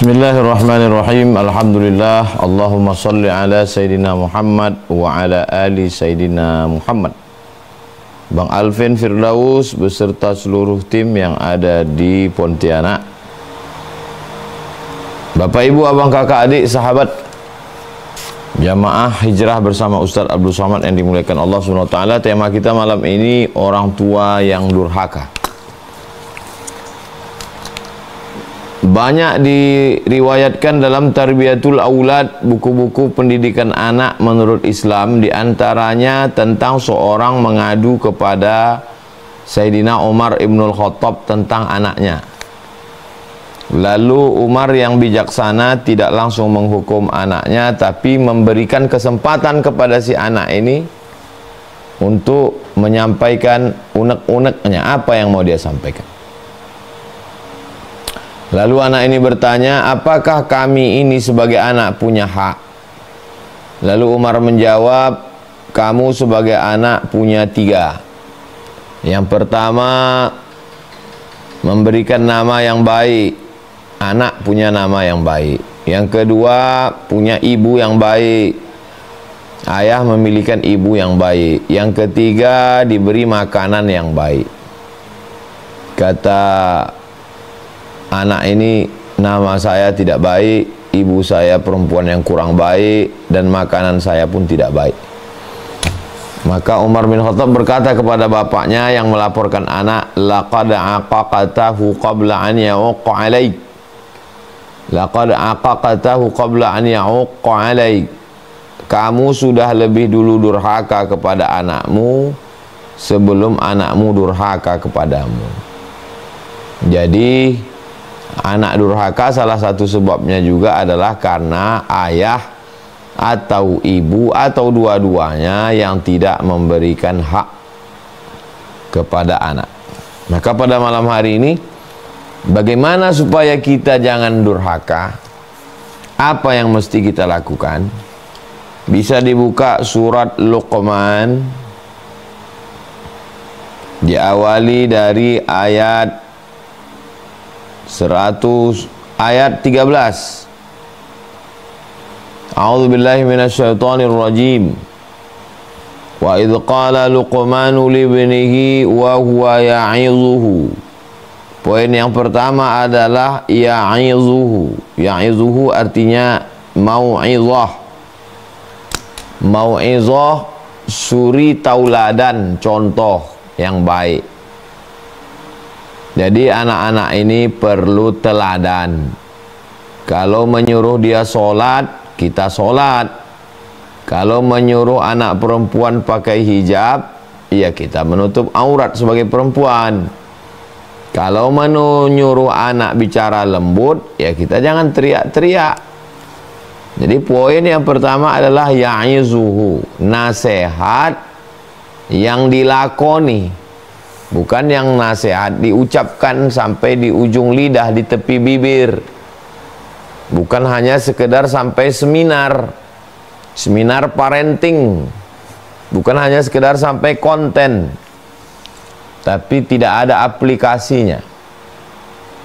Bismillahirrahmanirrahim. Alhamdulillah. Allahumma salli ala Sayyidina Muhammad wa ala ali Sayyidina Muhammad. Bang Alvin Firdaus beserta seluruh tim yang ada di Pontianak, Bapak Ibu, abang kakak adik, sahabat jamaah hijrah bersama Ustadz Abdul Somad yang dimuliakan Allah SWT. Tema kita malam ini orang tua yang durhaka. Banyak diriwayatkan dalam Tarbiyatul Aulad, buku-buku pendidikan anak menurut Islam, diantaranya tentang seorang mengadu kepada Sayyidina Umar Ibnul Khattab tentang anaknya. Lalu Umar yang bijaksana tidak langsung menghukum anaknya, tapi memberikan kesempatan kepada si anak ini untuk menyampaikan unek-uneknya, apa yang mau dia sampaikan. Lalu anak ini bertanya, apakah kami ini sebagai anak punya hak? Lalu Umar menjawab, kamu sebagai anak punya 3. Yang pertama, memberikan nama yang baik. Anak punya nama yang baik. Yang kedua, punya ibu yang baik. Ayah memiliki ibu yang baik. Yang ketiga, diberi makanan yang baik. Kata anak ini, nama saya tidak baik, ibu saya perempuan yang kurang baik, dan makanan saya pun tidak baik. Maka Umar bin Khattab berkata kepada bapaknya yang melaporkan anak, laqad aqaqatahu qabla an ya'uqqa alaik. Laqad aqaqatahu qabla an ya'uqqa alaik. Kamu sudah lebih dulu durhaka kepada anakmu sebelum anakmu durhaka kepadamu. Jadi anak durhaka salah satu sebabnya juga adalah karena ayah atau ibu atau dua-duanya yang tidak memberikan hak kepada anak. Maka pada malam hari ini, bagaimana supaya kita jangan durhaka? Apa yang mesti kita lakukan? Bisa dibuka surat Luqman, diawali dari ayat 13. A'udzu billahi minasyaitonir rajim. Wa idz qala Luqmanu li ibnihi wa huwa ya'izuhu. Poin yang pertama adalah ya'izuhu. Ya'izuhu artinya mau'izah. Mau'izah, suri tauladan, contoh yang baik. Jadi anak-anak ini perlu teladan. Kalau menyuruh dia sholat, kita sholat. Kalau menyuruh anak perempuan pakai hijab, ya kita menutup aurat sebagai perempuan. Kalau menyuruh anak bicara lembut, ya kita jangan teriak-teriak. Jadi poin yang pertama adalah ya'izuhu, nasihat yang dilakoni. Bukan yang nasihat diucapkan sampai di ujung lidah, di tepi bibir. Bukan hanya sekedar sampai seminar parenting. Bukan hanya sekedar sampai konten, tapi tidak ada aplikasinya.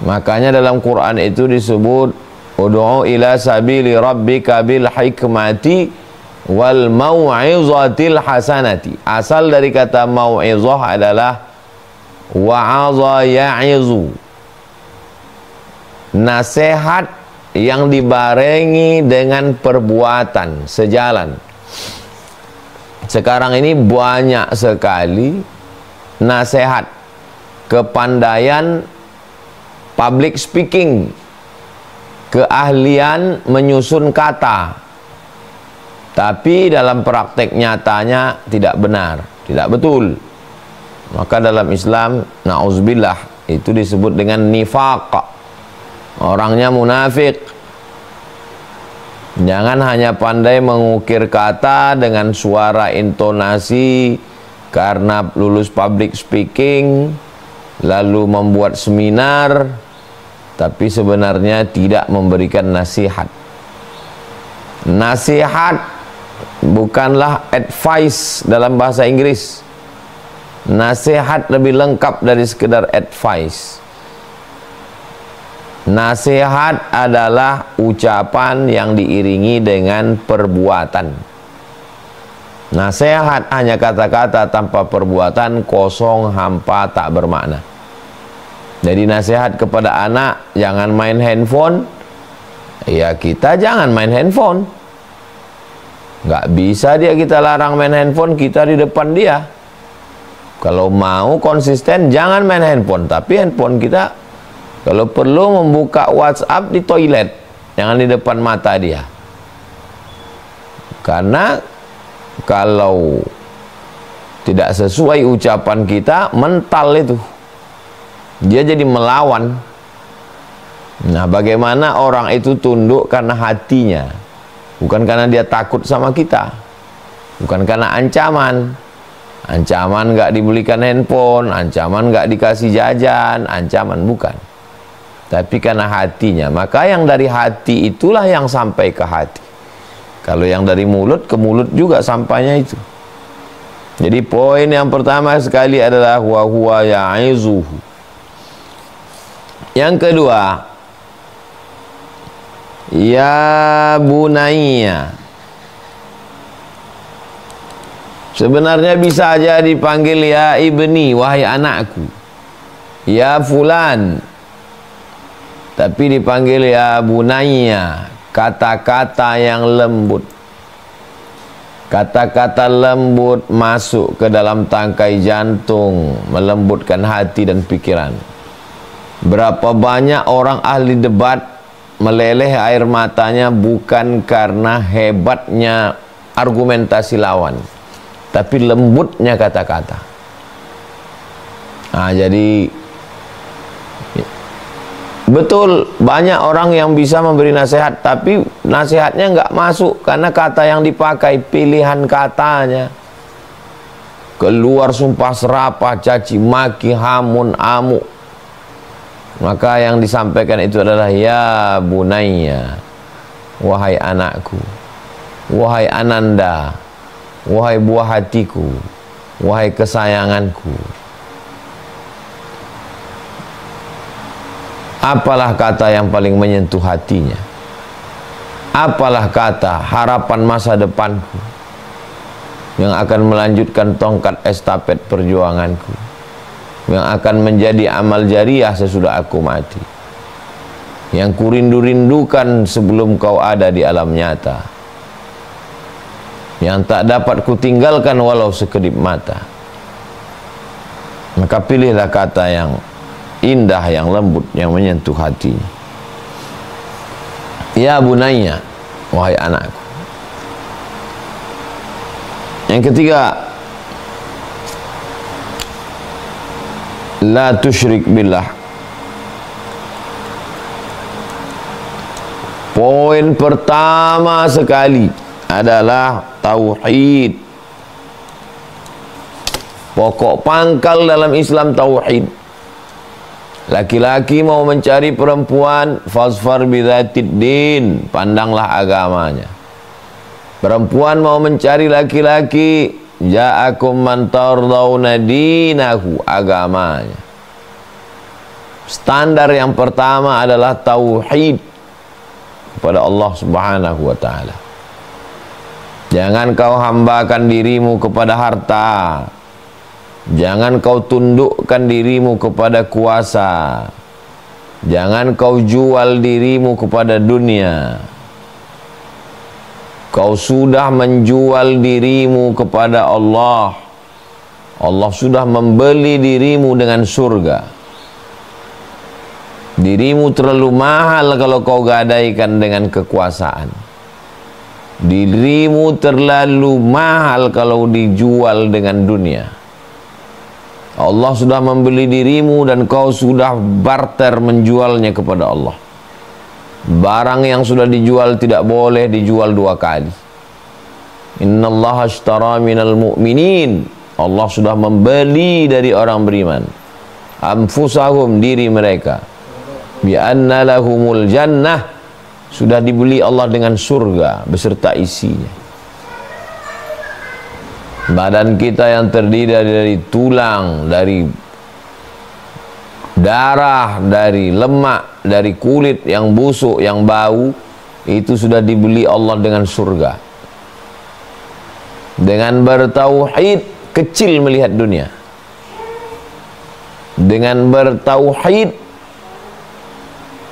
Makanya dalam Quran itu disebut ud'u ila sabili rabbika bil hikmati wal mau'izatil hasanati. Asal dari kata mau'izah adalah wa'adha ya'izu, nasihat yang dibarengi dengan perbuatan sejalan. Sekarang ini banyak sekali nasihat, kepandaian public speaking, keahlian menyusun kata, tapi dalam praktek nyatanya tidak benar, tidak betul. Maka dalam Islam, na'udzubillah, itu disebut dengan nifaq. Orangnya munafik. Jangan hanya pandai mengukir kata dengan suara intonasi karena lulus public speaking, lalu membuat seminar, tapi sebenarnya tidak memberikan nasihat. Nasihat bukanlah advice dalam bahasa Inggris. Nasihat lebih lengkap dari sekedar advice. Nasihat adalah ucapan yang diiringi dengan perbuatan. Nasihat hanya kata-kata tanpa perbuatan, kosong, hampa, tak bermakna. Jadi nasihat kepada anak, jangan main handphone. Ya kita jangan main handphone. Nggak bisa kita larang main handphone, kita di depan dia. Kalau mau konsisten jangan main handphone. Tapi handphone kita kalau perlu membuka WhatsApp di toilet, jangan di depan mata dia. Karena kalau tidak sesuai ucapan kita, mental itu. Dia jadi melawan. Nah, bagaimana orang itu tunduk karena hatinya, bukan karena dia takut sama kita, bukan karena ancaman. Ancaman nggak dibelikan handphone, ancaman nggak dikasih jajan, ancaman bukan. Tapi karena hatinya. Maka yang dari hati itulah yang sampai ke hati. Kalau yang dari mulut ke mulut juga sampainya itu. Jadi poin yang pertama sekali adalah wa huwa ya'izuhu. Yang kedua, ya bunayya. Sebenarnya bisa aja dipanggil ya ibni, wahai anakku. Ya fulan. Tapi dipanggil ya bunayya, kata-kata yang lembut. Kata-kata lembut masuk ke dalam tangkai jantung, melembutkan hati dan pikiran. Berapa banyak orang ahli debat meleleh air matanya bukan karena hebatnya argumentasi lawan, tapi lembutnya kata-kata. Nah, jadi betul, banyak orang yang bisa memberi nasihat, tapi nasihatnya nggak masuk karena kata yang dipakai, pilihan katanya. Keluar sumpah serapah, caci maki, hamun, amuk. Maka yang disampaikan itu adalah ya bunayya, wahai anakku, wahai ananda, wahai buah hatiku, wahai kesayanganku. Apalah kata yang paling menyentuh hatinya? Apalah kata harapan masa depanku yang akan melanjutkan tongkat estafet perjuanganku, yang akan menjadi amal jariah sesudah aku mati, yang kurindu-rindukan sebelum kau ada di alam nyata, yang tak dapat kutinggalkan walau sekedip mata. Maka pilihlah kata yang indah, yang lembut, yang menyentuh hatinya. Ya bunayya, wahai anakku. Yang ketiga, la tusyrik billah. Poin pertama sekali adalah tauhid. Pokok pangkal dalam Islam tauhid. Laki-laki mau mencari perempuan, fasfar bidzatid din, pandanglah agamanya. Perempuan mau mencari laki-laki, ja'akum man tardawna dinahu, agamanya. Standar yang pertama adalah tauhid kepada Allah Subhanahu wa taala. Jangan kau hambakan dirimu kepada harta. Jangan kau tundukkan dirimu kepada kuasa. Jangan kau jual dirimu kepada dunia. Kau sudah menjual dirimu kepada Allah. Allah sudah membeli dirimu dengan surga. Dirimu terlalu mahal kalau kau gadaikan dengan kekuasaan. Dirimu terlalu mahal kalau dijual dengan dunia. Allah sudah membeli dirimu dan kau sudah barter menjualnya kepada Allah. Barang yang sudah dijual tidak boleh dijual dua kali. Innallaha ashtara minal mu'minin. Allah sudah membeli dari orang beriman. Anfusahum, diri mereka. Bi anna lahumul jannah. Sudah dibeli Allah dengan surga beserta isinya. Badan kita yang terdiri dari tulang, dari darah, dari lemak, dari kulit yang busuk, yang bau, itu sudah dibeli Allah dengan surga. Dengan bertauhid, kecil melihat dunia. Dengan bertauhid,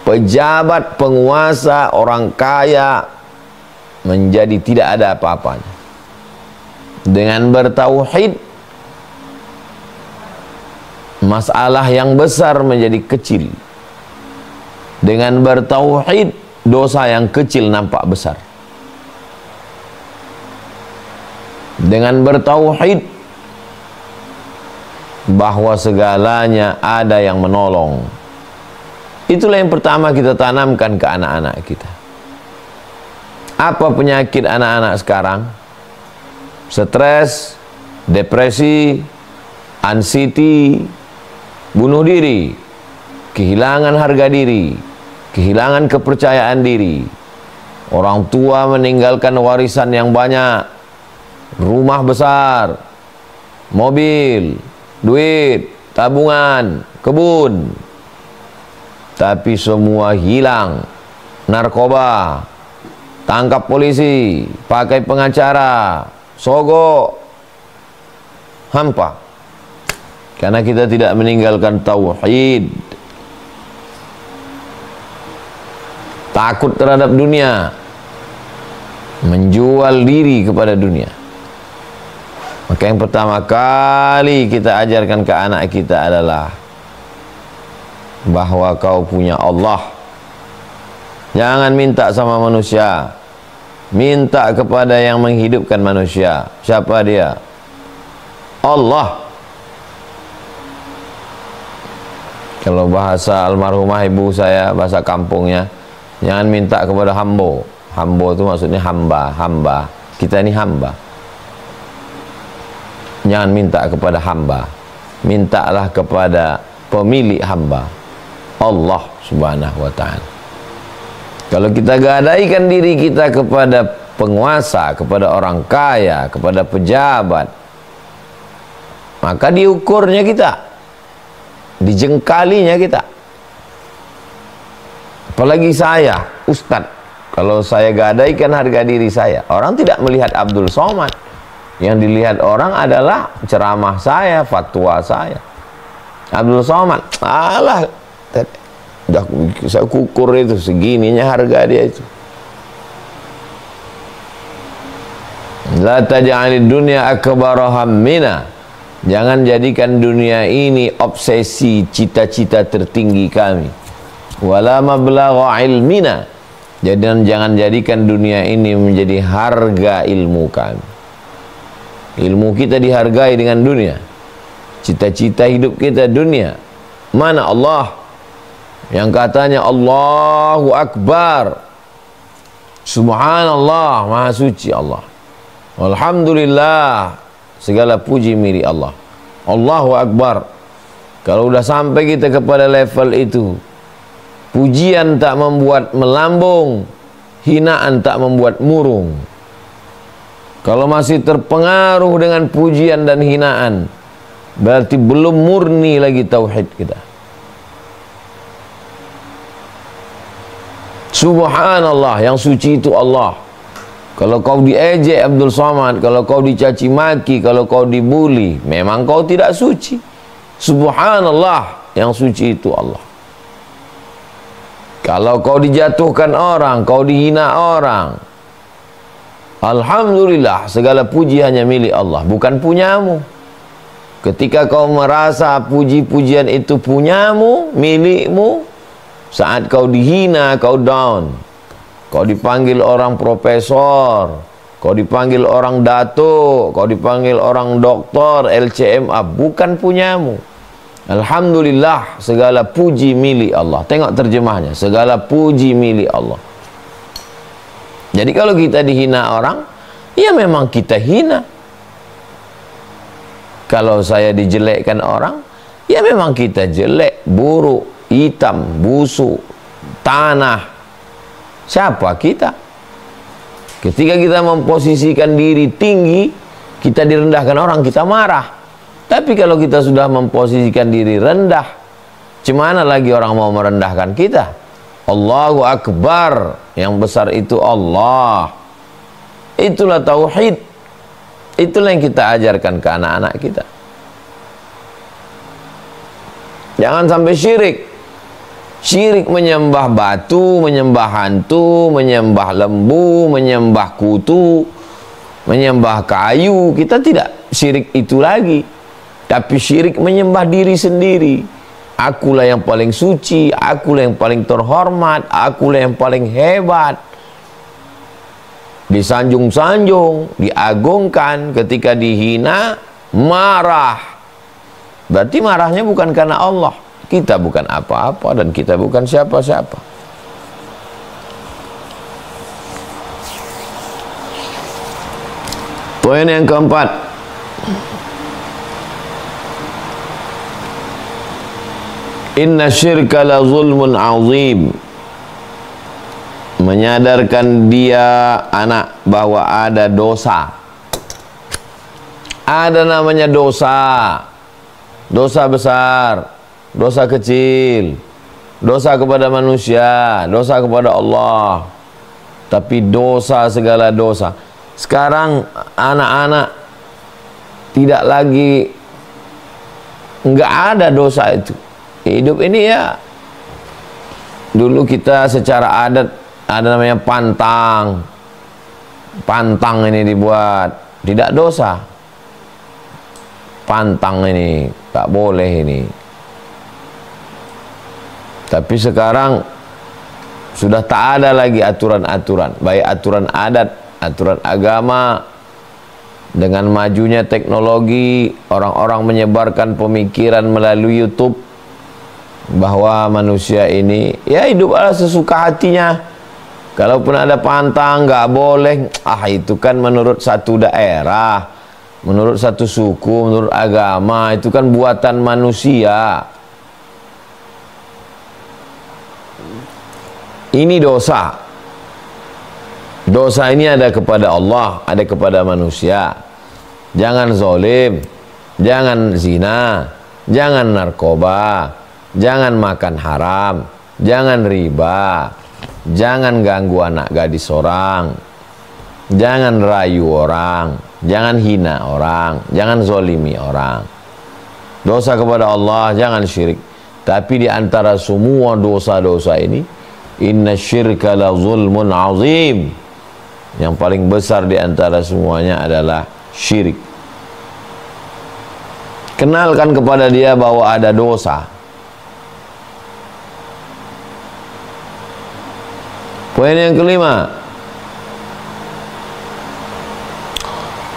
pejabat, penguasa, orang kaya menjadi tidak ada apa-apanya. Dengan bertauhid, masalah yang besar menjadi kecil. Dengan bertauhid, dosa yang kecil nampak besar. Dengan bertauhid, bahwa segalanya ada yang menolong. Itulah yang pertama kita tanamkan ke anak-anak kita. Apa penyakit anak-anak sekarang? Stres, depresi, anxiety, bunuh diri, kehilangan harga diri, kehilangan kepercayaan diri. Orang tua meninggalkan warisan yang banyak, rumah besar, mobil, duit, tabungan, kebun, tapi semua hilang. Narkoba, tangkap polisi, pakai pengacara, sogok, hampa. Karena kita tidak meninggalkan tauhid. Takut terhadap dunia, menjual diri kepada dunia. Maka yang pertama kali kita ajarkan ke anak kita adalah bahwa kau punya Allah. Jangan minta sama manusia, minta kepada yang menghidupkan manusia. Siapa dia? Allah. Kalau bahasa almarhumah ibu saya, bahasa kampungnya, jangan minta kepada hambo. Hambo itu maksudnya hamba. Kita ini hamba. Jangan minta kepada hamba, mintalah kepada pemilik hamba, Allah subhanahu wa ta'ala. Kalau kita gadaikan diri kita kepada penguasa, kepada orang kaya, kepada pejabat, maka diukurnya kita, dijengkalinya kita. Apalagi saya, Ustadz, kalau saya gadaikan harga diri saya, orang tidak melihat Abdul Somad. Yang dilihat orang adalah ceramah saya, fatwa saya. Abdul Somad, alah, saya kukur itu, segininya harga dia itu. La taj'alid dunya akbara hammina. Jangan jadikan dunia ini obsesi, cita-cita tertinggi kami. Wala mablagha ilmina. Jangan jadikan dunia ini menjadi harga ilmu kami. Ilmu kita dihargai dengan dunia. Cita-cita hidup kita dunia. Mana Allah yang katanya Allahu Akbar, Subhanallah, Maha Suci Allah, Alhamdulillah, segala puji milik Allah, Allahu Akbar. Kalau udah sampai kita kepada level itu, pujian tak membuat melambung, hinaan tak membuat murung. Kalau masih terpengaruh dengan pujian dan hinaan, berarti belum murni lagi tauhid kita. Subhanallah, yang suci itu Allah. Kalau kau diejek Abdul Somad, kalau kau dicaci maki, kalau kau dibuli, memang kau tidak suci. Subhanallah, yang suci itu Allah. Kalau kau dijatuhkan orang, kau dihina orang, alhamdulillah, segala puji hanya milik Allah, bukan punyamu. Ketika kau merasa puji-pujian itu punyamu, milikmu, saat kau dihina, kau down, kau dipanggil orang profesor, kau dipanggil orang datuk, kau dipanggil orang doktor, LCMA, bukan punyamu. Alhamdulillah, segala puji milik Allah. Tengok terjemahnya, segala puji milik Allah. Jadi kalau kita dihina orang, ya memang kita hina. Kalau saya dijelekkan orang, ya memang kita jelek, buruk, hitam, busuk, tanah. Siapa kita? Ketika kita memposisikan diri tinggi, kita direndahkan orang, kita marah. Tapi kalau kita sudah memposisikan diri rendah, Cemana lagi orang mau merendahkan kita? Allahu Akbar, yang besar itu Allah. Itulah tauhid. Itulah yang kita ajarkan ke anak-anak kita. Jangan sampai syirik. Syirik menyembah batu, menyembah hantu, menyembah lembu, menyembah kutu, menyembah kayu. Kita tidak syirik itu lagi, tapi syirik menyembah diri sendiri. Akulah yang paling suci, akulah yang paling terhormat, akulah yang paling hebat. Disanjung-sanjung, diagungkan. Ketika dihina, marah. Berarti marahnya bukan karena Allah. Kita bukan apa-apa dan kita bukan siapa-siapa. Poin yang keempat, inna syirka la zulmun azim. Menyadarkan dia anak bahwa ada dosa. Ada namanya dosa. Dosa besar, dosa kecil, dosa kepada manusia, dosa kepada Allah. Tapi dosa, segala dosa. Sekarang anak-anak tidak lagi, enggak ada dosa itu. Hidup ini ya, dulu kita secara adat ada namanya pantang. Pantang ini dibuat, tidak dosa. Pantang ini, tak boleh ini. Tapi sekarang sudah tak ada lagi aturan-aturan, baik aturan adat, aturan agama. Dengan majunya teknologi, orang-orang menyebarkan pemikiran melalui YouTube bahwa manusia ini ya hiduplah sesuka hatinya. Kalaupun ada pantang, nggak boleh. Itu kan menurut satu daerah, menurut satu suku, menurut agama. Itu kan buatan manusia. Ini dosa. Dosa ini ada kepada Allah, ada kepada manusia. Jangan zalim, jangan zina, jangan narkoba, jangan makan haram, jangan riba, jangan ganggu anak gadis orang, jangan rayu orang, jangan hina orang, jangan zolimi orang. Dosa kepada Allah, jangan syirik. Tapi di antara semua dosa-dosa ini, inna syirka la zulmun azim. Yang paling besar di antara semuanya adalah syirik. Kenalkan kepada dia bahwa ada dosa. Poin yang kelima,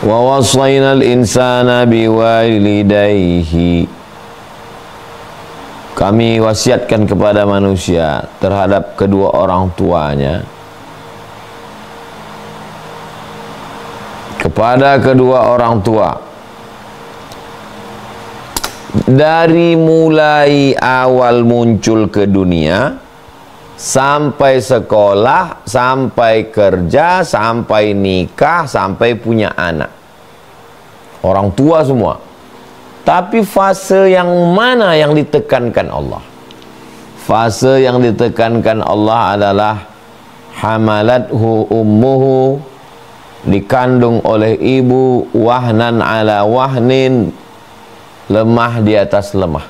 wa wasainal insana biwalidayhi. Kami wasiatkan kepada manusia terhadap kedua orang tuanya. Kepada kedua orang tua, dari mulai awal muncul ke dunia, sampai sekolah, sampai kerja, sampai nikah, sampai punya anak. Orang tua semua. Tapi fase yang mana yang ditekankan Allah? Fase yang ditekankan Allah adalah hamalathu ummuhu, dikandung oleh ibu, wahnan ala wahnin, lemah di atas lemah.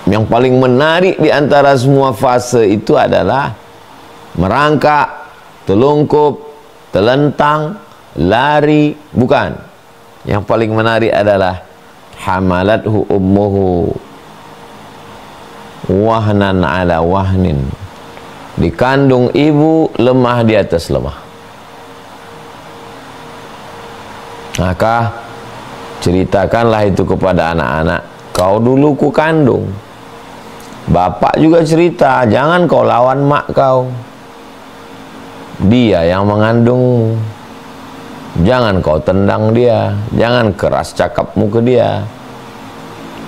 Yang paling menarik di antara semua fase itu adalah merangkak, telungkup, telentang, lari. Bukan. Yang paling menarik adalah hamalathu ummuhu wahnan ala wahnin, dikandung ibu, lemah di atas lemah. Maka ceritakanlah itu kepada anak-anak. Kau dulu ku kandung. Bapak juga cerita, jangan kau lawan mak kau. Dia yang mengandungmu. Jangan kau tendang dia, jangan keras cakapmu ke dia.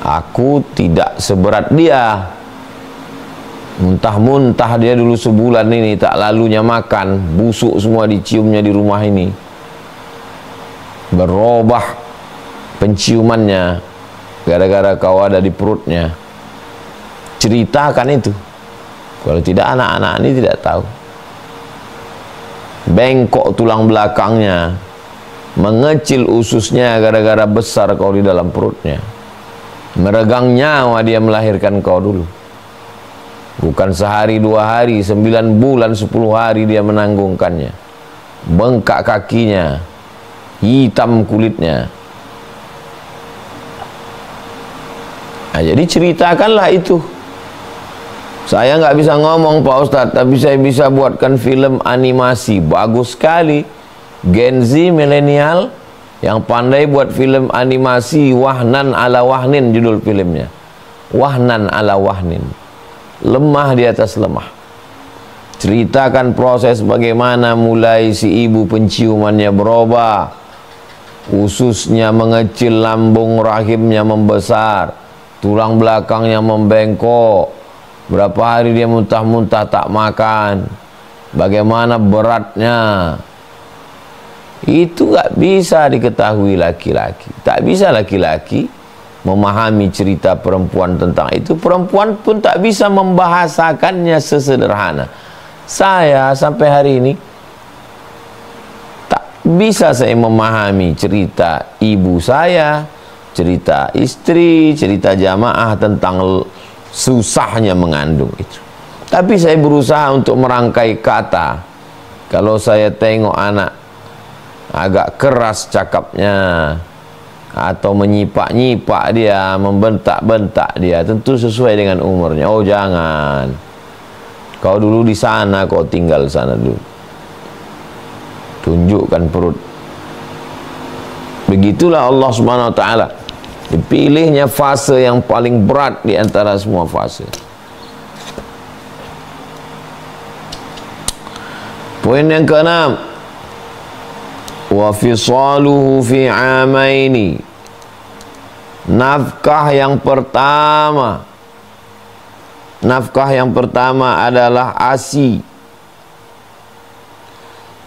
Aku tidak seberat dia. Muntah-muntah dia dulu sebulan ini, tak lalunya makan, busuk semua diciumnya di rumah ini. Berubah penciumannya, gara-gara kau ada di perutnya. Ceritakan itu. Kalau tidak, anak-anak ini tidak tahu. Bengkok tulang belakangnya, mengecil ususnya gara-gara besar kau di dalam perutnya. Meregang nyawa dia melahirkan kau dulu. Bukan sehari, 2 hari, 9 bulan, 10 hari dia menanggungkannya. Bengkak kakinya, hitam kulitnya. Nah, jadi ceritakanlah itu. Saya nggak bisa ngomong Pak Ustadz, tapi saya bisa buatkan film animasi. Bagus sekali. Gen Z milenial yang pandai buat film animasi. Wahnan ala wahnin judul filmnya. Wahnan ala wahnin. Lemah di atas lemah. Ceritakan proses bagaimana mulai si ibu penciumannya berubah, ususnya mengecil, lambung rahimnya membesar, tulang belakangnya membengkok, berapa hari dia muntah-muntah tak makan, bagaimana beratnya. Itu gak bisa diketahui laki-laki. Tak bisa laki-laki memahami cerita perempuan tentang itu. Perempuan pun tak bisa membahasakannya sesederhana. Saya sampai hari ini tak bisa saya memahami cerita ibu saya, cerita istri, cerita jamaah tentang susahnya mengandung itu. Tapi saya berusaha untuk merangkai kata. Kalau saya tengok anak agak keras cakapnya, atau menyipak-nyipak dia, membentak-bentak dia, tentu sesuai dengan umurnya. Oh jangan, kau dulu di sana, kau tinggal sana dulu, tunjukkan perut. Begitulah Allah Subhanahu wa taala. Dipilihnya fase yang paling berat di antara semua fase. Poin yang keenam, wa fisaluhu fi amaini. Nafkah yang pertama adalah ASI.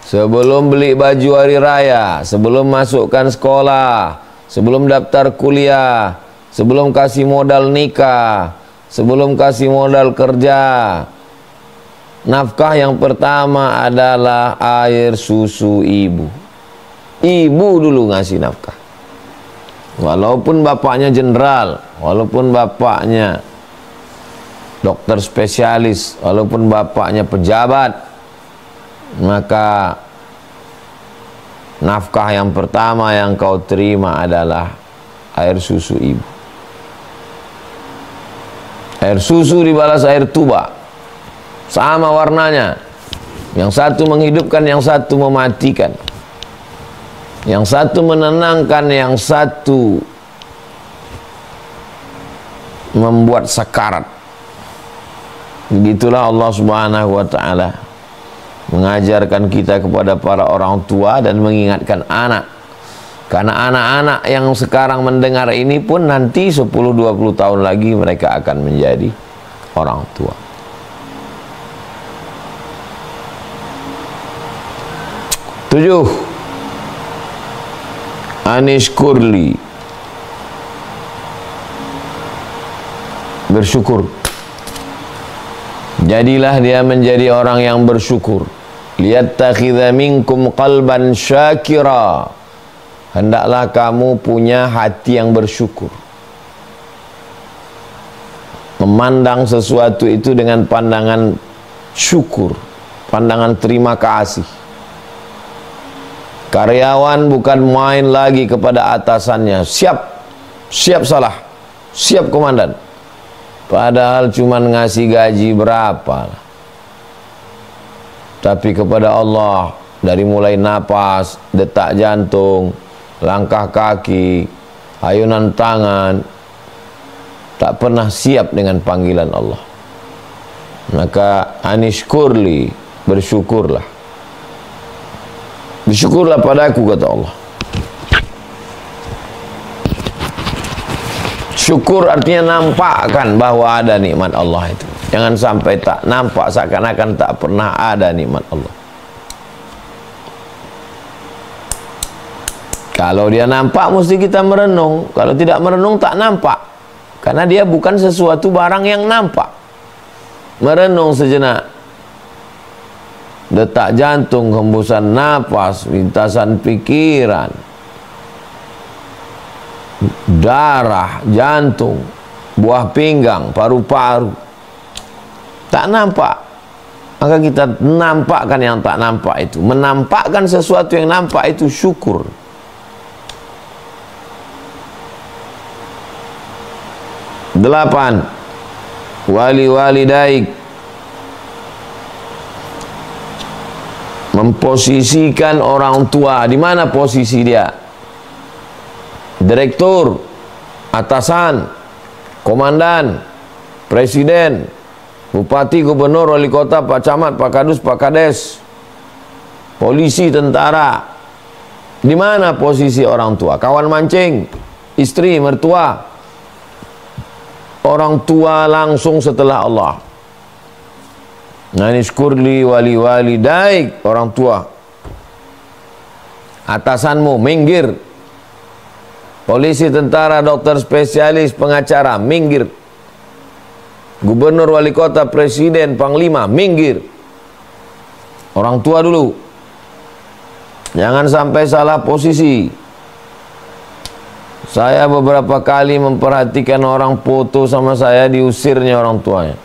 Sebelum beli baju hari raya, sebelum masukkan sekolah, sebelum daftar kuliah, sebelum kasih modal nikah, sebelum kasih modal kerja, nafkah yang pertama adalah air susu ibu. Ibu dulu ngasih nafkah. Walaupun bapaknya jenderal, walaupun bapaknya dokter spesialis, walaupun bapaknya pejabat, maka nafkah yang pertama yang kau terima adalah air susu ibu. Air susu dibalas air tuba, sama warnanya. Yang satu menghidupkan, yang satu mematikan. Yang satu menenangkan, yang satu membuat sakarat. Begitulah Allah Subhanahu wa taala mengajarkan kita kepada para orang tua dan mengingatkan anak. Karena anak-anak yang sekarang mendengar ini pun nanti 10-20 tahun lagi mereka akan menjadi orang tua. Tujuh, anishkurli, bersyukur. Jadilah dia menjadi orang yang bersyukur. Liyattakhidha minkum qalban syakira. Hendaklah kamu punya hati yang bersyukur. Memandang sesuatu itu dengan pandangan syukur, pandangan terima kasih. Karyawan bukan main lagi kepada atasannya, siap salah, siap komandan, padahal cuman ngasih gaji berapa. Tapi kepada Allah, dari mulai napas, detak jantung, langkah kaki, ayunan tangan, tak pernah siap dengan panggilan Allah. Maka anishkurli, bersyukurlah. Bersyukurlah padaku, kata Allah. Syukur artinya nampakkan bahwa ada nikmat Allah itu. Jangan sampai tak nampak, seakan-akan tak pernah ada nikmat Allah. Kalau dia nampak mesti kita merenung. Kalau tidak merenung tak nampak. Karena dia bukan sesuatu barang yang nampak. Merenung sejenak. Detak jantung, hembusan napas, lintasan pikiran, darah, jantung, buah pinggang, paru-paru. Tak nampak. Maka kita nampakkan yang tak nampak itu. Menampakkan sesuatu yang nampak itu syukur. Delapan, wali-wali daik, memposisikan orang tua. Di mana posisi dia? Direktur, atasan, komandan, presiden, bupati, gubernur, wali kota, pak camat, pak kadus, pak kades, polisi, tentara. Di mana posisi orang tua? Kawan mancing, istri, mertua. Orang tua langsung setelah Allah. Naniskurli wali-wali daik, orang tua. Atasanmu minggir. Polisi, tentara, dokter, spesialis, pengacara minggir. Gubernur, wali kota, presiden, panglima minggir. Orang tua dulu. Jangan sampai salah posisi. Saya beberapa kali memperhatikan orang foto sama saya, diusirnya orang tuanya.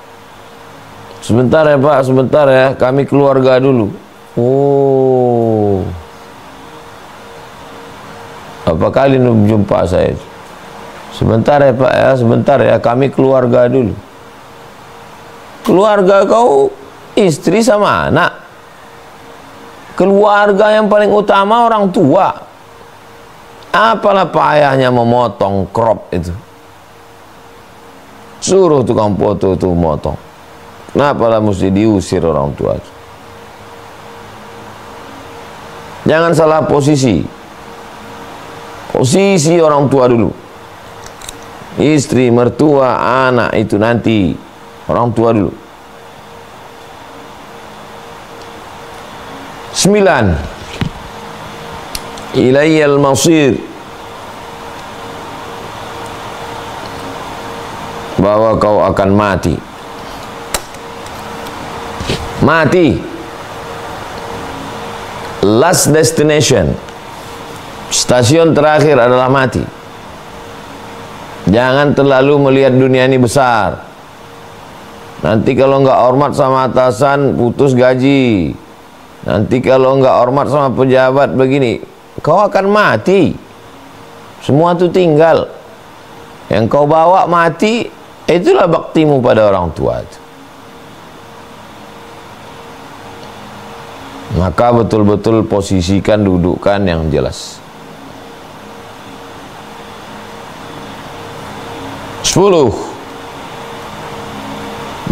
Sebentar ya Pak, sebentar ya, kami keluarga dulu. Oh, berapa kali jumpa saya. Sebentar ya Pak ya, sebentar ya, kami keluarga dulu. Keluarga kau istri sama anak. Keluarga yang paling utama orang tua. Apalah payahnya memotong crop itu. Suruh tukang foto itu motong. Kenapalah mesti diusir orang tua itu? Jangan salah posisi. Posisi orang tua dulu. Istri, mertua, anak itu nanti. Orang tua dulu. 9. Ilayyal masir, bahwa kau akan mati. Mati, last destination, stasiun terakhir adalah mati. Jangan terlalu melihat dunia ini besar. Nanti kalau nggak hormat sama atasan, putus gaji. Nanti kalau nggak hormat sama pejabat begini, kau akan mati. Semua itu tinggal. Yang kau bawa mati, itulah baktimu pada orang tua itu. Maka betul-betul posisikan, dudukkan yang jelas. 10.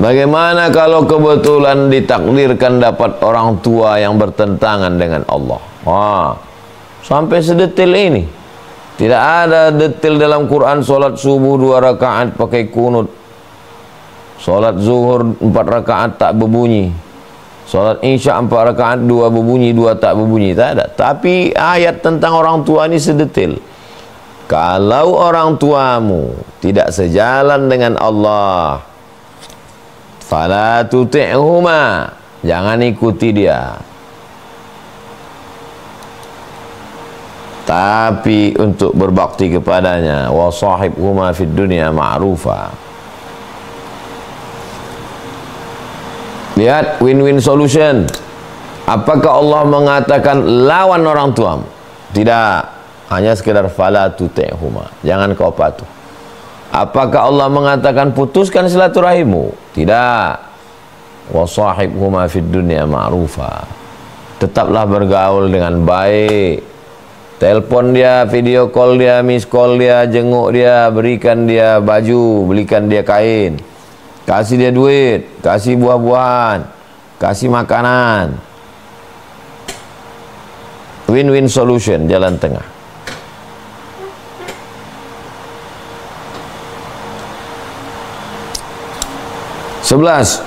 Bagaimana kalau kebetulan ditakdirkan dapat orang tua yang bertentangan dengan Allah? Wah, sampai sedetil ini. Tidak ada detail dalam Quran solat subuh 2 rakaat pakai kunut, solat zuhur 4 rakaat tak berbunyi, solat isya 4 rakaat 2 berbunyi 2 tak berbunyi. Tak ada. Tapi ayat tentang orang tua ini sedetil. Kalau orang tuamu tidak sejalan dengan Allah, fala tuti'huma, jangan ikuti dia. Tapi untuk berbakti kepadanya, wa sahibhuma fid dunya ma'rufa. Lihat win-win solution. Apakah Allah mengatakan lawan orang tuamu? Tidak, hanya sekedar fala tuti'huma, jangan kau patuh. Apakah Allah mengatakan putuskan silaturahimmu? Tidak. Wa sahibhuma fid dunya ma'rufa. Tetaplah bergaul dengan baik. Telepon dia, video call dia, miss call dia, jenguk dia, berikan dia baju, belikan dia kain, kasih dia duit, kasih buah-buahan, kasih makanan. Win-win solution, jalan tengah. Sebelas,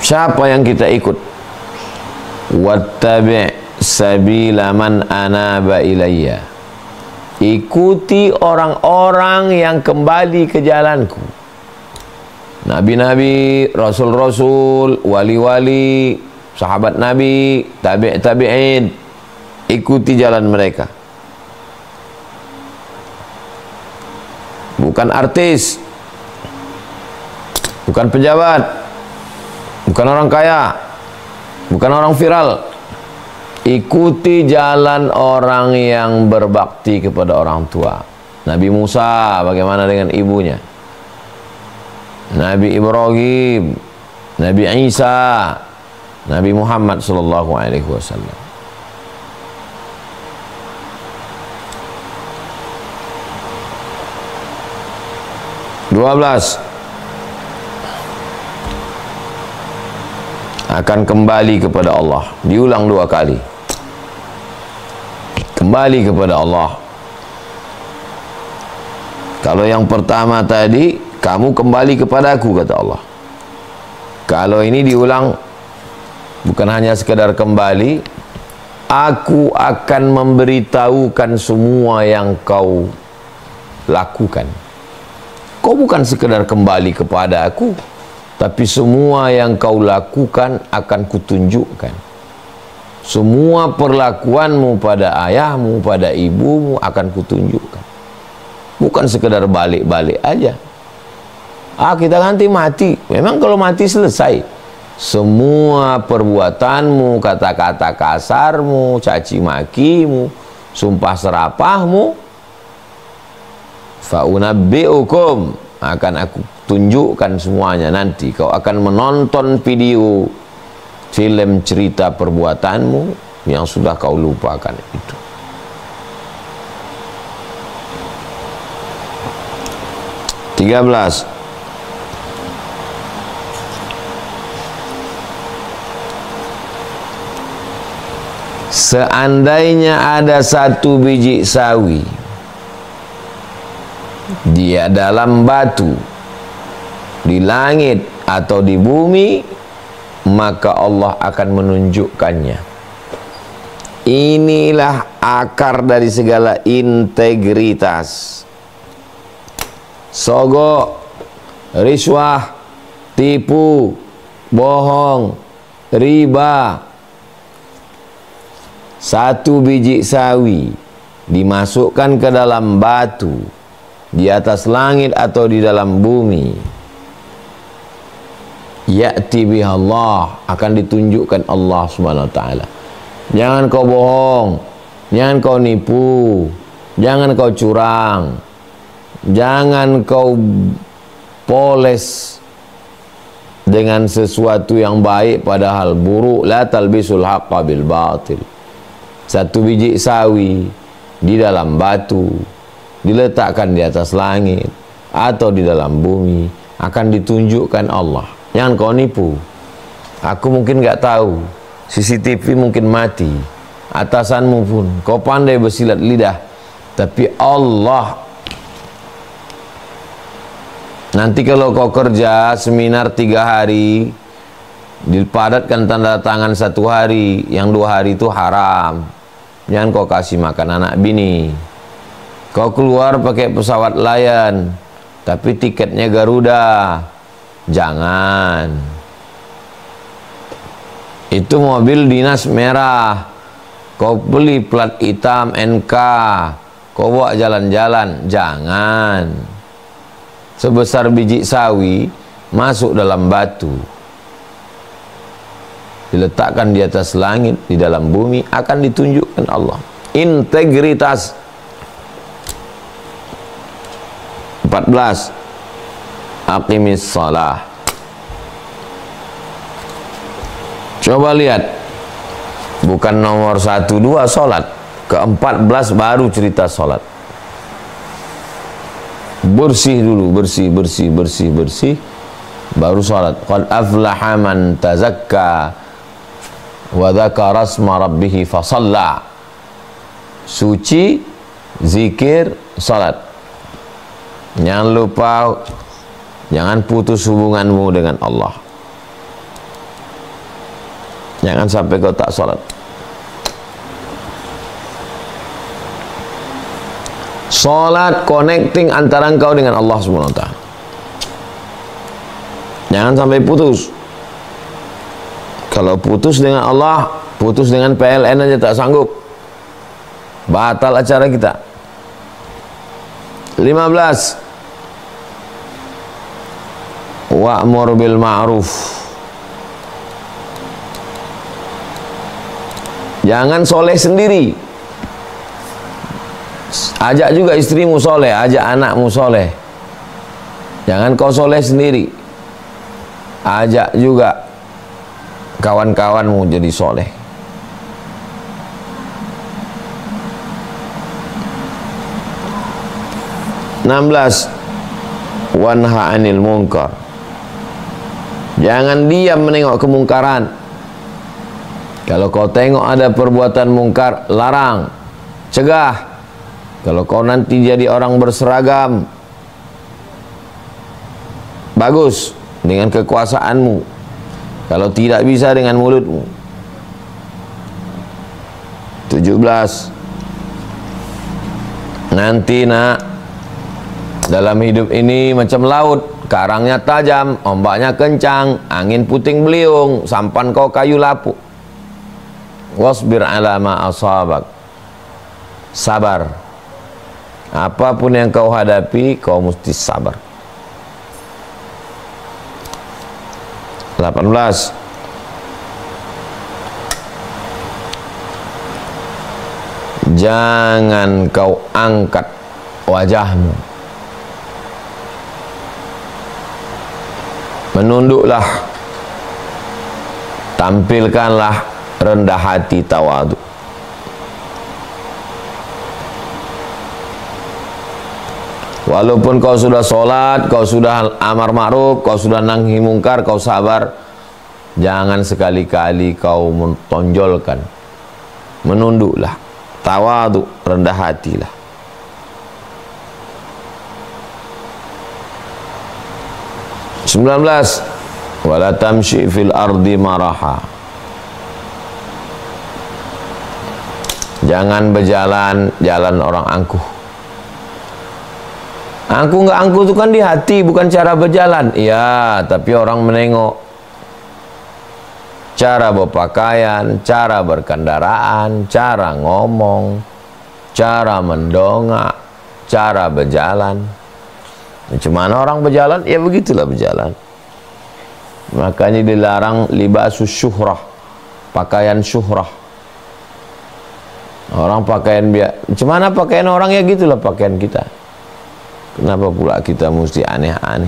siapa yang kita ikut? Wattabi' sabila man anaba ilayya. Ikuti orang-orang yang kembali ke jalanku. Nabi-nabi, rasul-rasul, wali-wali, sahabat Nabi, tabi'in. Ikuti jalan mereka. Bukan artis, bukan pejabat, bukan orang kaya, bukan orang viral. Ikuti jalan orang yang berbakti kepada orang tua. Nabi Musa bagaimana dengan ibunya? Nabi Ibrahim, Nabi Isa, Nabi Muhammad sallallahu alaihi wasallam. Akan kembali kepada Allah. Diulang 2 kali. Kembali kepada Allah. Kalau yang pertama tadi, kamu kembali kepadaku, kata Allah. Kalau ini diulang, bukan hanya sekedar kembali, aku akan memberitahukan semua yang kau lakukan. Kau bukan sekedar kembali kepada aku, tapi semua yang kau lakukan akan kutunjukkan. Semua perlakuanmu pada ayahmu, pada ibumu akan kutunjukkan. Bukan sekedar balik-balik aja. Kita nanti mati. Memang kalau mati selesai. Semua perbuatanmu, kata-kata kasarmu, caci makimu, sumpah serapahmu, fa'unabbi'ukum, akan aku tunjukkan semuanya nanti. Kau akan menonton video film cerita perbuatanmu yang sudah kau lupakan itu. Seandainya ada 1 biji sawi dia dalam batu, di langit atau di bumi, maka Allah akan menunjukkannya. Inilah akar dari segala integritas. Sogok, riswah, tipu, bohong, riba. 1 biji sawi dimasukkan ke dalam batu, di atas langit atau di dalam bumi, ya'ti bihallah, akan ditunjukkan Allah subhanahu wa ta'ala. Jangan kau bohong, jangan kau nipu, jangan kau curang, jangan kau poles dengan sesuatu yang baik padahal buruk. La talbisul haqqa bil batil. 1 biji sawi di dalam batu, diletakkan di atas langit atau di dalam bumi, akan ditunjukkan Allah. Jangan kau nipu. Aku mungkin nggak tahu, CCTV mungkin mati, atasanmu pun kau pandai bersilat lidah, tapi Allah. Nanti kalau kau kerja seminar 3 hari, dipadatkan tanda tangan 1 hari, yang 2 hari itu haram. Jangan kau kasih makan anak bini. Kau keluar pakai pesawat Lion, tapi tiketnya Garuda. Jangan. Itu mobil dinas merah, kau beli plat hitam NK, kau bawa jalan-jalan. Jangan. Sebesar biji sawi masuk dalam batu, diletakkan di atas langit, di dalam bumi, akan ditunjukkan Allah. Integritas. 14. Aqimis shalah. Coba lihat, bukan nomor 1, 2 salat, ke-14 baru cerita salat. Bersih dulu, bersih, baru salat. Qad aflaha man tazakka wa dzakara asma rabbih fa shalla. Suci, zikir, salat. Jangan lupa, jangan putus hubunganmu dengan Allah. Jangan sampai kau tak salat. Salat connecting antara engkau dengan Allah SWT. Jangan sampai putus. Kalau putus dengan Allah, putus dengan PLN aja tak sanggup, batal acara kita. 15. Wa'mur bil ma'ruf. Jangan soleh sendiri. Ajak juga istrimu soleh, ajak anakmu soleh. Jangan kau soleh sendiri. Ajak juga kawan-kawanmu jadi soleh. (16) Wanha 'anil munkar. Jangan diam menengok kemungkaran. Kalau kau tengok ada perbuatan mungkar, larang, cegah. Kalau kau nanti jadi orang berseragam, bagus dengan kekuasaanmu. Kalau tidak bisa dengan mulutmu. 17. Nanti nak, dalam hidup ini macam laut, karangnya tajam, ombaknya kencang, angin puting beliung, sampan kau kayu lapuk. Wasbir ala ma asabak. Sabar. Apapun yang kau hadapi, kau mesti sabar. 18. Jangan kau angkat wajahmu. Menunduklah, tampilkanlah rendah hati, tawadu. Walaupun kau sudah sholat, kau sudah amar ma'ruf, kau sudah nahi mungkar, kau sabar, jangan sekali-kali kau mentonjolkan. Menunduklah, tawadu, rendah hatilah. 19. Wala tamshi fil ardi maraha. Jangan berjalan jalan orang angkuh. Angkuh nggak angkuh itu kan di hati, bukan cara berjalan. Iya, tapi orang menengok cara berpakaian, cara berkendaraan, cara ngomong, cara mendongak, cara berjalan. Macam mana orang berjalan? Ya begitulah berjalan. Makanya dilarang libasus syuhrah, pakaian syuhrah. Orang pakaian macam mana pakaian orang, ya gitulah pakaian kita. Kenapa pula kita mesti aneh-aneh?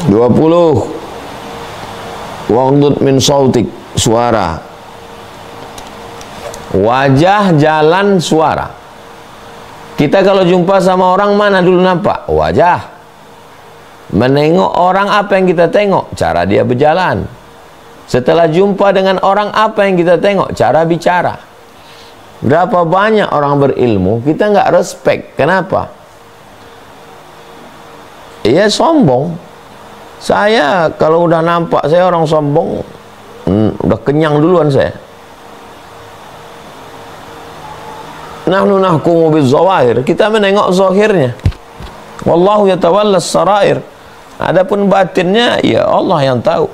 (20) Waghdud min sautik. Suara, wajah, jalan, suara. Kita kalau jumpa sama orang, mana dulu nampak? Wajah. Menengok orang, apa yang kita tengok? Cara dia berjalan. Setelah jumpa dengan orang, apa yang kita tengok? Cara bicara. Berapa banyak orang berilmu kita nggak respect. Kenapa? Iya, sombong. Saya kalau udah nampak saya orang sombong, udah kenyang duluan saya. Nahnu nahkumu bizawahir. Kita menengok zahirnya. Wallahu yatawallas sarair. Adapun batinnya, ya Allah yang tahu.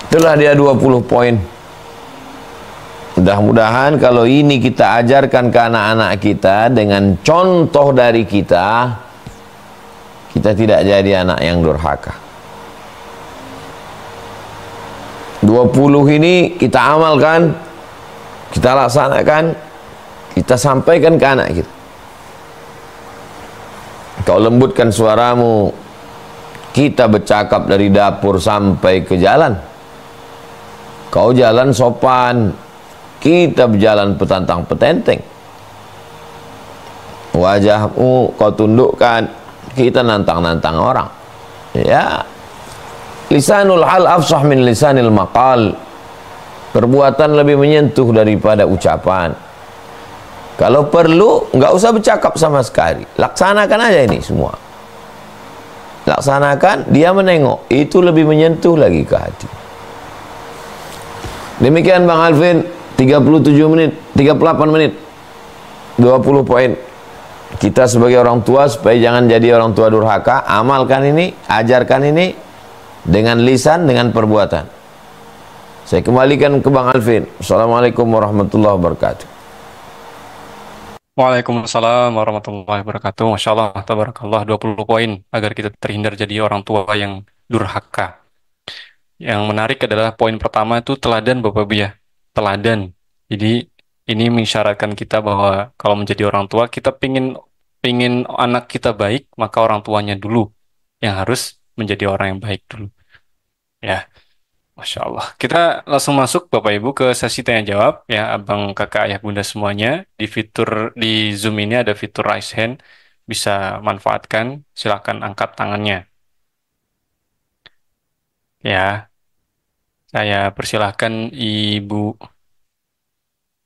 Itulah dia 20 poin. Mudah-mudahan kalau ini kita ajarkan ke anak-anak kita dengan contoh dari kita, kita tidak jadi anak yang durhaka. 20 ini kita amalkan, kita laksanakan, kita sampaikan ke anak kita. Kau lembutkan suaramu, kita bercakap dari dapur sampai ke jalan. Kau jalan sopan, kita berjalan petantang petenteng. Wajahmu kau tundukkan, kita nantang-nantang orang. Ya, lisanul hal afsah min lisanil maqal. Perbuatan lebih menyentuh daripada ucapan. Kalau perlu, nggak usah bercakap sama sekali. Laksanakan aja ini semua. Laksanakan, dia menengok. Itu lebih menyentuh lagi ke hati. Demikian Bang Alvin, 37 menit, 38 menit, 20 poin. Kita sebagai orang tua supaya jangan jadi orang tua durhaka, amalkan ini, ajarkan ini dengan lisan, dengan perbuatan. Saya kembalikan ke Bang Alvin. Assalamualaikum warahmatullahi wabarakatuh. Waalaikumsalam warahmatullahi wabarakatuh. Masya Allah, tabarakallah, 20 poin agar kita terhindar jadi orang tua yang durhaka. Yang menarik adalah poin pertama itu teladan Bapak Ibu ya. Teladan. Jadi ini mengisyaratkan kita bahwa kalau menjadi orang tua, kita pingin anak kita baik, maka orang tuanya dulu yang harus menjadi orang yang baik dulu. Ya, Masya Allah. Kita langsung masuk Bapak Ibu ke sesi tanya jawab ya, abang kakak ayah bunda semuanya. Di Zoom ini ada fitur raise hand, bisa manfaatkan. Silakan angkat tangannya. Ya, saya persilahkan Ibu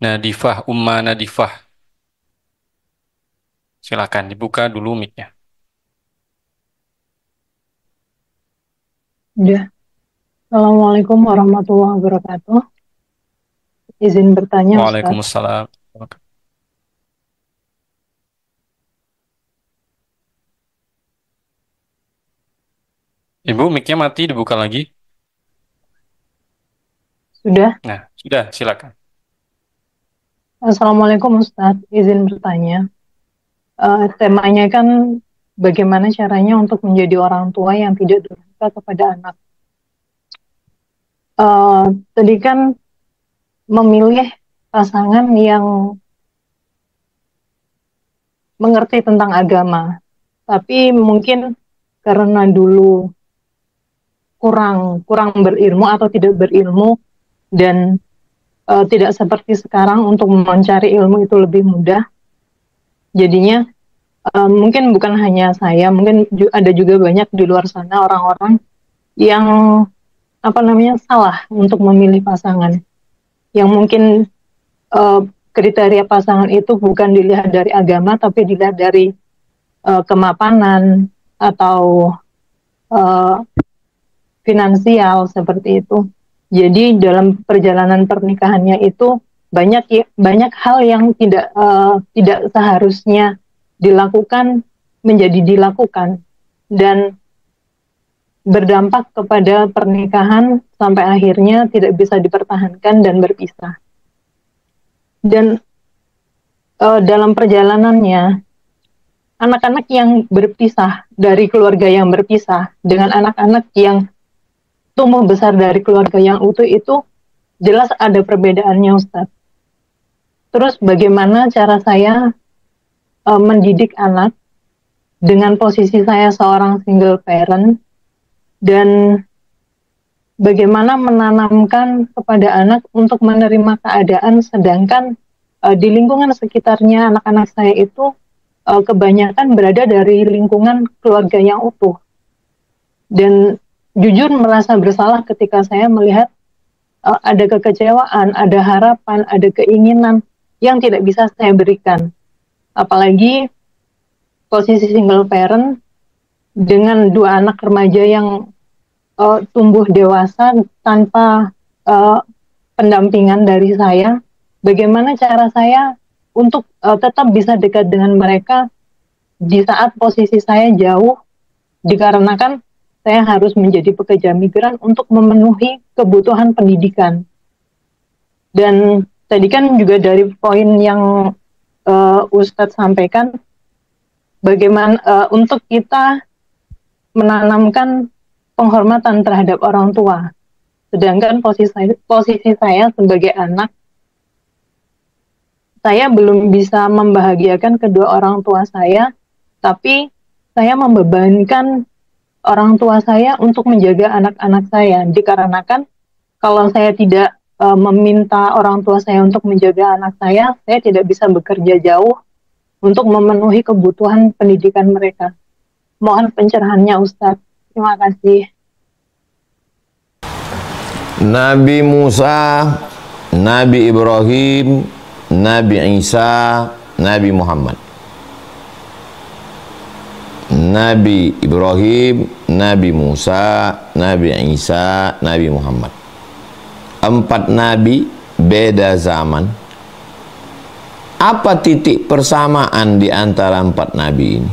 Nadifah, Umma Nadifah. Silakan dibuka dulu mic-nya. Ya, Assalamualaikum warahmatullahi wabarakatuh. Izin bertanya, Ustadz. Waalaikumsalam. Ibu, mic-nya mati, dibuka lagi. Sudah? Nah, sudah, silakan. Assalamualaikum, Ustadz. Izin bertanya. Temanya kan bagaimana caranya untuk menjadi orang tua yang tidak durhaka kepada anak. Tadi kan memilih pasangan yang mengerti tentang agama. Tapi mungkin karena dulu kurang berilmu atau tidak berilmu dan tidak seperti sekarang untuk mencari ilmu itu lebih mudah. Jadinya mungkin bukan hanya saya, mungkin ada juga banyak di luar sana orang-orang yang salah untuk memilih pasangan. Yang mungkin kriteria pasangan itu bukan dilihat dari agama, tapi dilihat dari kemapanan atau finansial seperti itu. Jadi dalam perjalanan pernikahannya itu banyak hal yang tidak seharusnya dilakukan menjadi dilakukan dan berdampak kepada pernikahan sampai akhirnya tidak bisa dipertahankan dan berpisah. Dan dalam perjalanannya anak-anak yang berpisah dari keluarga yang berpisah dengan anak-anak yang tumbuh besar dari keluarga yang utuh itu jelas ada perbedaannya, Ustadz. Terus bagaimana cara saya mendidik anak dengan posisi saya seorang single parent dan bagaimana menanamkan kepada anak untuk menerima keadaan sedangkan di lingkungan sekitarnya anak-anak saya itu kebanyakan berada dari lingkungan keluarga yang utuh. Dan jujur merasa bersalah ketika saya melihat ada kekecewaan, ada harapan, ada keinginan yang tidak bisa saya berikan. Apalagi posisi single parent dengan dua anak remaja yang tumbuh dewasa tanpa pendampingan dari saya. Bagaimana cara saya untuk tetap bisa dekat dengan mereka di saat posisi saya jauh, dikarenakan saya harus menjadi pekerja migran untuk memenuhi kebutuhan pendidikan. Dan tadi kan juga dari poin yang Ustadz sampaikan, bagaimana untuk kita menanamkan penghormatan terhadap orang tua. Sedangkan posisi saya sebagai anak, saya belum bisa membahagiakan kedua orang tua saya, tapi saya membebankan orang tua saya untuk menjaga anak-anak saya, dikarenakan kalau saya tidak meminta orang tua saya untuk menjaga anak saya tidak bisa bekerja jauh untuk memenuhi kebutuhan pendidikan mereka. Mohon pencerahannya, Ustadz. Terima kasih. Nabi Musa, Nabi Ibrahim, Nabi Isa, Nabi Muhammad. Nabi Ibrahim, Nabi Musa, Nabi Isa, Nabi Muhammad. 4 nabi beda zaman. Apa titik persamaan di antara 4 nabi ini?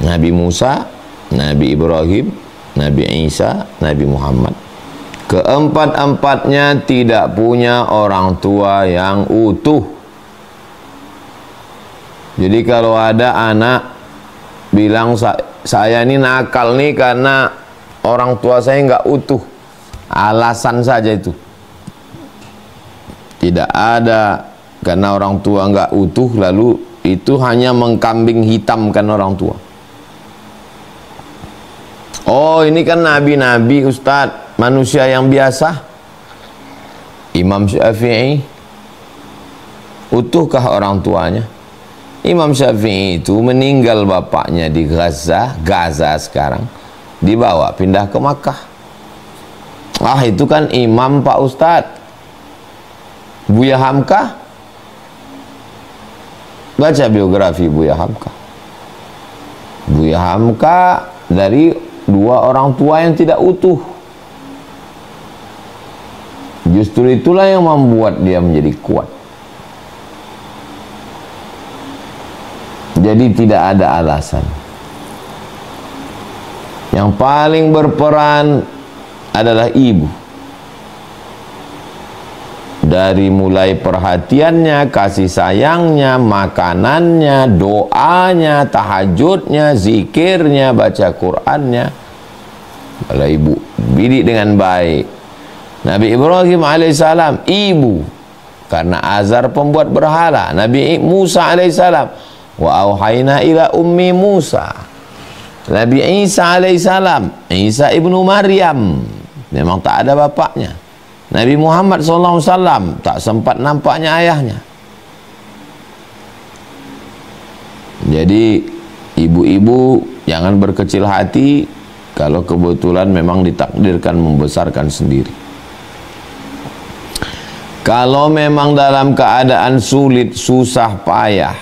Nabi Musa, Nabi Ibrahim, Nabi Isa, Nabi Muhammad. Keempat-empatnya tidak punya orang tua yang utuh. Jadi kalau ada anak bilang saya ini nakal nih karena orang tua saya nggak utuh, alasan saja itu. Tidak ada karena orang tua nggak utuh lalu itu hanya mengkambing hitamkan orang tua. Oh, ini kan nabi-nabi Ustadz, manusia yang biasa. Imam Syafi'i, utuhkah orang tuanya? Imam Syafi'i itu meninggal bapaknya di Gaza sekarang, dibawa pindah ke Makkah. Ah, itu kan imam Pak Ustadz. Buya Hamka, baca biografi Buya Hamka. Buya Hamka dari 2 orang tua yang tidak utuh. Justru itulah yang membuat dia menjadi kuat. Jadi tidak ada alasan. Yang paling berperan adalah ibu. Dari mulai perhatiannya, kasih sayangnya, makanannya, doanya, tahajudnya, zikirnya, baca Qur'annya. Kalau ibu bidik dengan baik. Nabi Ibrahim alaihissalam, ibu, karena Azar pembuat berhala. Nabi Musa alaihissalam, wa auhayna ila ummi Musa. Nabi Isa alaihissalam, Isa ibnu Maryam, memang tak ada bapaknya. Nabi Muhammad SAW tak sempat nampaknya ayahnya. Jadi ibu-ibu jangan berkecil hati kalau kebetulan memang ditakdirkan membesarkan sendiri. Kalau memang dalam keadaan sulit, susah, payah,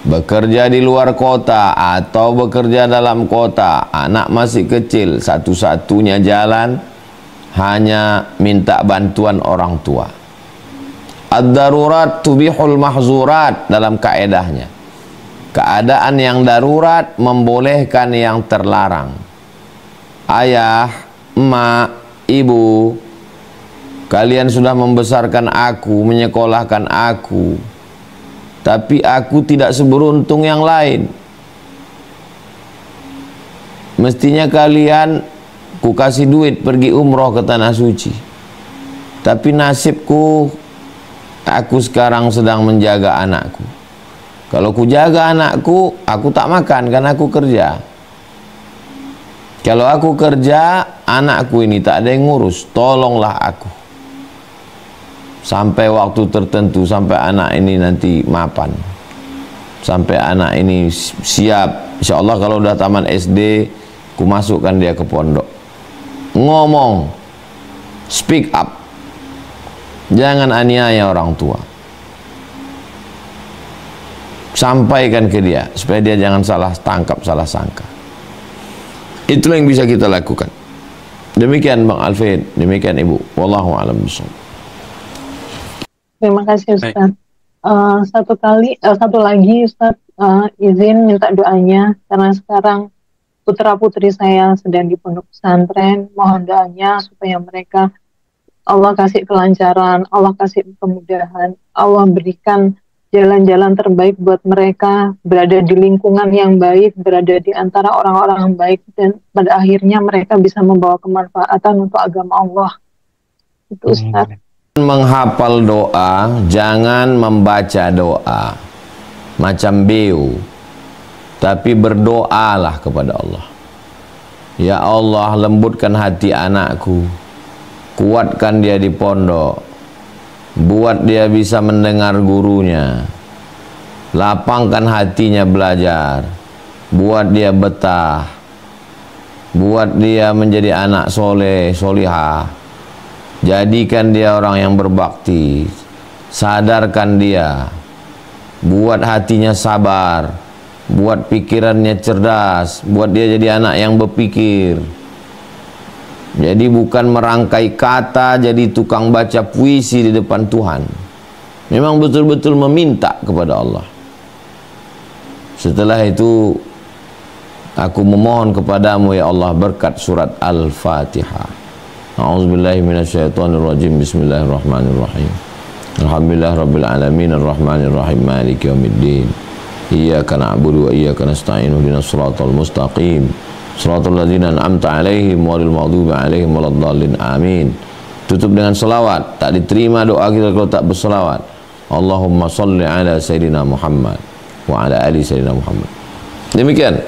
bekerja di luar kota atau bekerja dalam kota, anak masih kecil, satu-satunya jalan hanya minta bantuan orang tua. Ad-darurat tubihul mahzurat dalam kaedahnya. Keadaan yang darurat membolehkan yang terlarang. Ayah, emak, ibu, kalian sudah membesarkan aku, menyekolahkan aku, tapi aku tidak seberuntung yang lain. Mestinya kalian ku kasih duit pergi umroh ke tanah suci, tapi nasibku, aku sekarang sedang menjaga anakku. Kalau ku jaga anakku, aku tak makan karena aku kerja. Kalau aku kerja, anakku ini tak ada yang ngurus, tolonglah aku sampai waktu tertentu, sampai anak ini nanti mapan, sampai anak ini siap. Insya Allah kalau udah taman SD, ku masukkan dia ke pondok. Ngomong, speak up, jangan aniaya orang tua, sampaikan ke dia supaya dia jangan salah tangkap, salah sangka. Itulah yang bisa kita lakukan. Demikian Bang Alfred, demikian Ibu. Wallahu a'lam bishawab. Terima kasih Ustaz. Satu lagi Ustaz, izin minta doanya karena sekarang putra-putri saya sedang di pondok pesantren. Mohon doanya supaya mereka, Allah kasih kelancaran, Allah kasih kemudahan, Allah berikan jalan-jalan terbaik buat mereka, berada di lingkungan yang baik, berada di antara orang-orang yang baik, dan pada akhirnya mereka bisa membawa kemanfaatan untuk agama Allah. Itu Ustaz. Menghafal doa, jangan membaca doa macam beu, tapi berdoalah kepada Allah. Ya Allah, lembutkan hati anakku, kuatkan dia di pondok, buat dia bisa mendengar gurunya, lapangkan hatinya belajar, buat dia betah, buat dia menjadi anak soleh, solihah, jadikan dia orang yang berbakti, sadarkan dia, buat hatinya sabar, buat pikirannya cerdas, buat dia jadi anak yang berpikir. Jadi bukan merangkai kata, jadi tukang baca puisi di depan Tuhan. Memang betul-betul meminta kepada Allah. Setelah itu aku memohon kepadamu ya Allah berkat surat Al-Fatihah. A'udzubillahi minasyaitonirrajim. Bismillahirrahmanirrahim. Alhamdulillah rabbil alamin arrahmanir rahim maliki yaumiddin. Iyyaka na'budu wa iyyaka nasta'in ihdinas siratal mustaqim. Shiratal ladzina an'amta 'alaihim ghairil maghdubi 'alaihim waladdallin. Amin. Tutup dengan selawat. Tak diterima doa kita kalau tak berselawat. Allahumma salli ala sayyidina Muhammad wa ala ali sayyidina Muhammad. Demikian.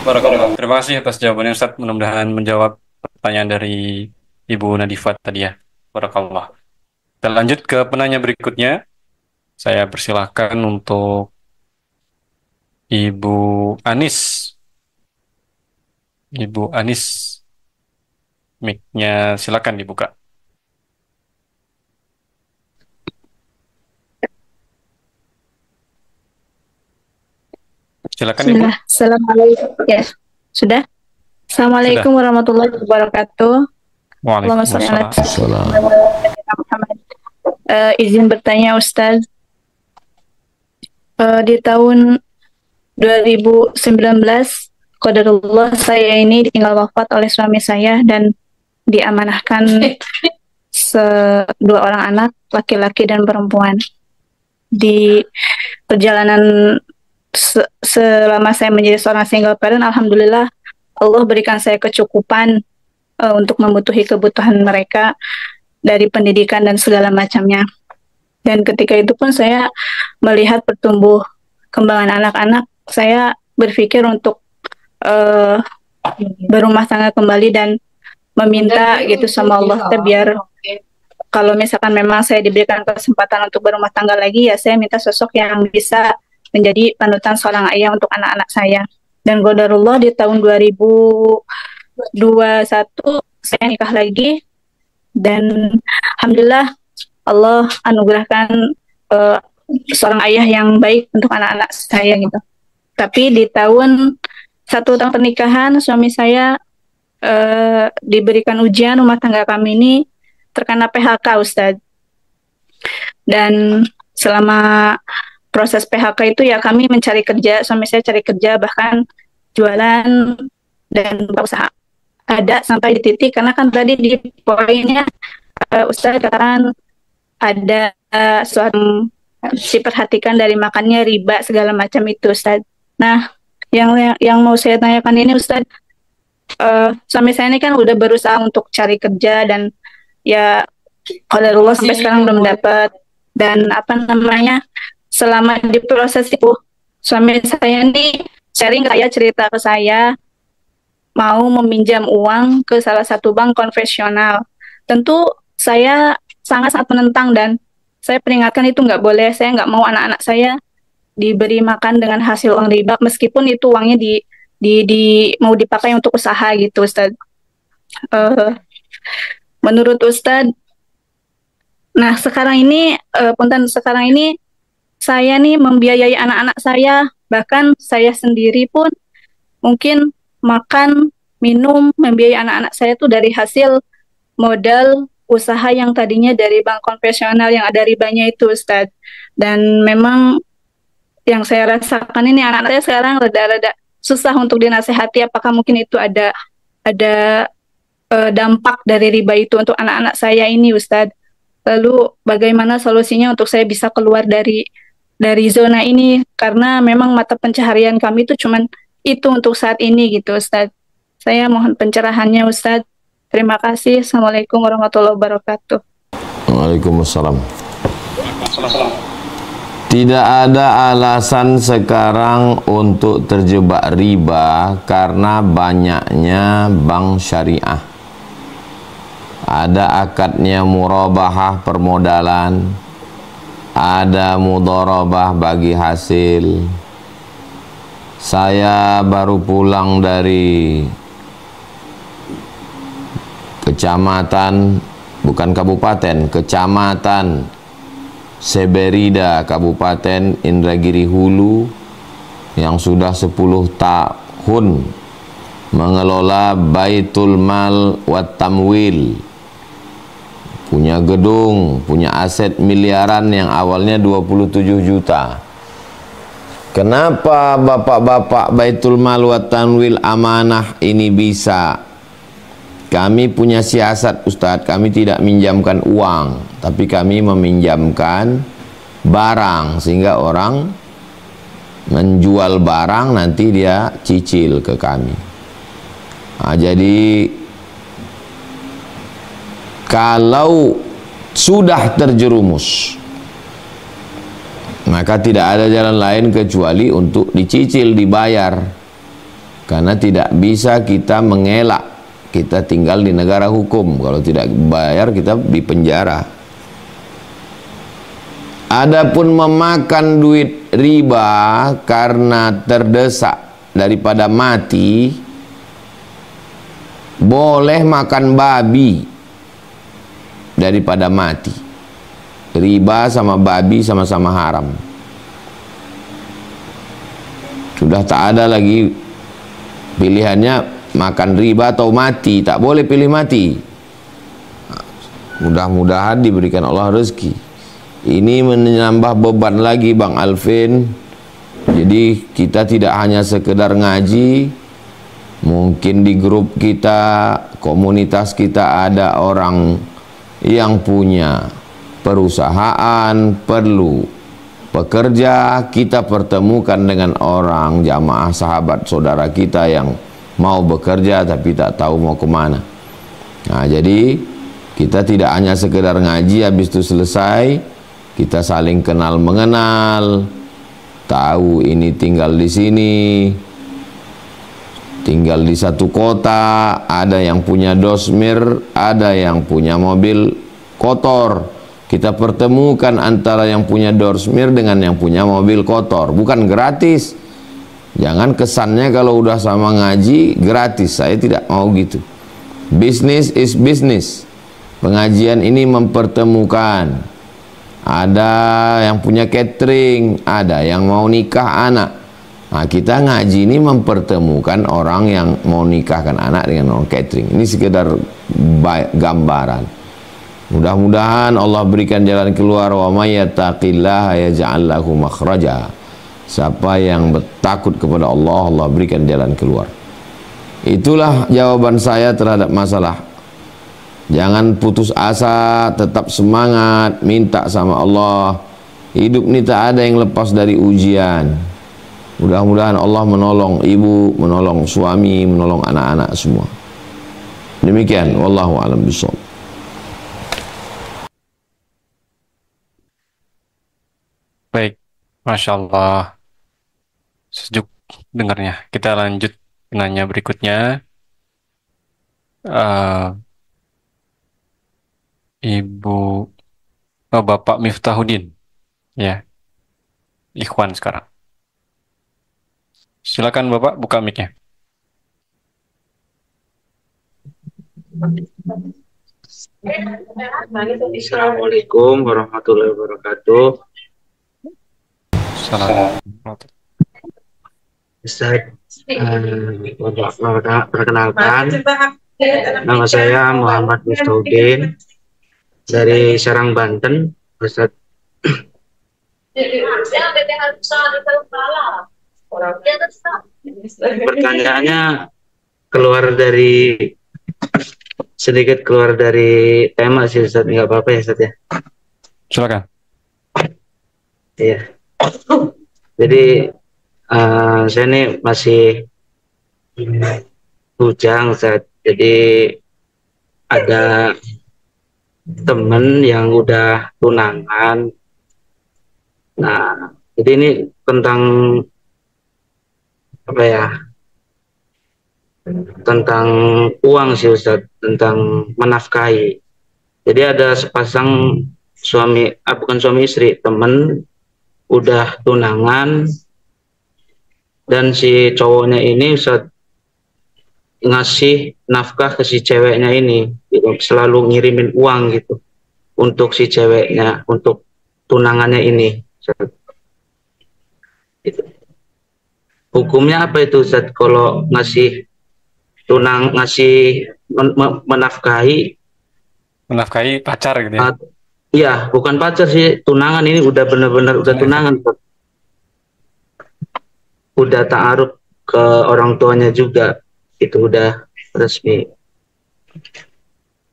Barakallah. Terima kasih atas jawabannya Ustaz. Mudah-mudahan menjawab pertanyaan dari Ibu Nadifat tadi ya. Barakallah. Kita lanjut ke penanya berikutnya. Saya persilahkan untuk Ibu Anis. Ibu Anis, mic-nya silakan dibuka. Silakan Ibu. Assalamualaikum. Ya, sudah. Assalamualaikum warahmatullahi wabarakatuh. Allahumma sholli ala sayyidina Muhammad. Izin bertanya Ustaz. Di tahun 2019 qadarullah saya ini ditinggal wafat oleh suami saya dan diamanahkan dua orang anak, laki-laki dan perempuan. Di perjalanan selama saya menjadi seorang single parent, alhamdulillah Allah berikan saya kecukupan untuk memenuhi kebutuhan mereka dari pendidikan dan segala macamnya. Dan ketika itu pun saya melihat pertumbuh kembangan anak-anak, saya berpikir untuk berumah tangga kembali dan meminta gitu sama Allah biar kalau misalkan memang saya diberikan kesempatan untuk berumah tangga lagi, ya saya minta sosok yang bisa menjadi panutan seorang ayah untuk anak-anak saya. Dan qadarullah di tahun 2021 saya nikah lagi dan alhamdulillah Allah anugerahkan seorang ayah yang baik untuk anak-anak saya gitu. Tapi di tahun 1 tahun pernikahan suami saya diberikan ujian rumah tangga kami ini terkena PHK Ustadz. Dan selama proses PHK itu ya kami mencari kerja, suami saya cari kerja bahkan jualan dan usaha. Ada sampai di titik karena kan tadi di poinnya Ustadz katakan ada suatu diperhatikan dari makannya riba segala macam itu Ustadz. Nah, yang mau saya tanyakan ini Ustadz, suami saya ini kan udah berusaha untuk cari kerja dan ya qadarullah sampai sekarang belum dapat. Dan apa namanya, selama di proses itu suami saya ini sharing, saya cerita ke saya mau meminjam uang ke salah satu bank konvensional. Tentu saya sangat-sangat menentang dan saya peringatkan itu nggak boleh. Saya nggak mau anak-anak saya diberi makan dengan hasil uang riba meskipun itu uangnya mau dipakai untuk usaha gitu Ustadz. Menurut Ustadz, nah sekarang ini saya nih membiayai anak-anak saya, bahkan saya sendiri pun mungkin makan, minum, membiayai anak-anak saya tuh dari hasil modal usaha yang tadinya dari bank konvensional yang ada ribanya itu Ustadz. Dan memang yang saya rasakan ini anak-anak saya sekarang rada-rada susah untuk dinasehati apakah mungkin itu ada dampak dari riba itu untuk anak-anak saya ini Ustadz. Lalu bagaimana solusinya untuk saya bisa keluar dari zona ini, karena memang mata pencaharian kami itu cuman itu untuk saat ini gitu Ustadz. Saya mohon pencerahannya Ustadz. Terima kasih. Assalamualaikum warahmatullahi wabarakatuh. Waalaikumsalam. Tidak ada alasan sekarang untuk terjebak riba karena banyaknya bank syariah. Ada akadnya murabahah permodalan, ada mudharabah bagi hasil. Saya baru pulang dari kecamatan, bukan kabupaten, kecamatan Seberida, Kabupaten Indragiri Hulu, yang sudah 10 tahun mengelola Baitul Mal wat Tamwil, punya gedung, punya aset miliaran yang awalnya 27 juta. Kenapa bapak-bapak Baitul Mal wat Tamwil amanah ini bisa? Kami punya siasat Ustadz, kami tidak minjamkan uang, tapi kami meminjamkan barang, sehingga orang menjual barang nanti dia cicil ke kami. Nah, jadi kalau sudah terjerumus, maka tidak ada jalan lain kecuali untuk dicicil, dibayar. Karena tidak bisa kita mengelak, kita tinggal di negara hukum. Kalau tidak bayar, kita di penjara. Adapun memakan duit riba karena terdesak daripada mati, boleh makan babi daripada mati. Riba sama babi sama-sama haram. Sudah tak ada lagi pilihannya makan riba atau mati. Tak boleh pilih mati. Mudah-mudahan diberikan Allah rezeki. Ini menambah beban lagi Bang Alvin. Jadi kita tidak hanya sekedar ngaji, mungkin di grup kita, komunitas kita ada orang yang punya perusahaan, perlu pekerja, kita pertemukan dengan orang jamaah sahabat saudara kita yang mau bekerja tapi tak tahu mau kemana. Nah, jadi kita tidak hanya sekedar ngaji, habis itu selesai, kita saling kenal mengenal, tahu ini tinggal di sini, tinggal di satu kota, ada yang punya dosmir, ada yang punya mobil kotor. Kita pertemukan antara yang punya dosmir dengan yang punya mobil kotor. Bukan gratis. Jangan kesannya kalau udah sama ngaji gratis. Saya tidak mau gitu. Business is business. Pengajian ini mempertemukan. Ada yang punya catering, ada yang mau nikah anak. Nah, kita ngaji ini mempertemukan orang yang mau nikahkan anak dengan orang catering. Ini sekedar gambaran. Mudah-mudahan Allah berikan jalan keluar. Wa may yattaqillaha yaj'al lahu makhraja. Siapa yang bertakut kepada Allah, Allah berikan jalan keluar. Itulah jawaban saya terhadap masalah. Jangan putus asa, tetap semangat, minta sama Allah. Hidup ini tak ada yang lepas dari ujian. Mudah-mudahan Allah menolong ibu, menolong suami, menolong anak-anak semua. Demikian, wallahu a'lam bishawab. Baik, Masya Allah. Sejuk dengarnya. Kita lanjut nanya berikutnya. Eh, Bapak Miftahuddin. Ya, Ikhwan sekarang. Silakan Bapak buka mic-nya. Assalamualaikum warahmatullahi wabarakatuh. Assalamualaikum. Ustaz, perkenalkan, nama saya Muhammad Miftahuddin dari Serang, Banten. Ustaz, pertanyaannya sedikit keluar dari tema sih Ustaz, nggak apa-apa ya Ustaz ya? Silakan. Iya. Jadi saya ini masih bujang Ustaz. Jadi ada temen yang udah tunangan. Nah, jadi ini tentang apa ya? Tentang uang sih Ustaz, tentang menafkahi. Jadi ada sepasang bukan suami istri, temen udah tunangan, dan si cowoknya ini Ustaz ngasih nafkah ke si ceweknya ini gitu, selalu ngirimin uang gitu untuk si ceweknya, untuk tunangannya ini Ustaz. Gitu. Hukumnya apa itu Ustaz kalau ngasih ngasih menafkahi. Menafkahi pacar gitu ya. Iya, bukan pacar sih, tunangan ini udah benar-benar udah tunangan. Udah ta'aruf ke orang tuanya juga. Itu udah resmi.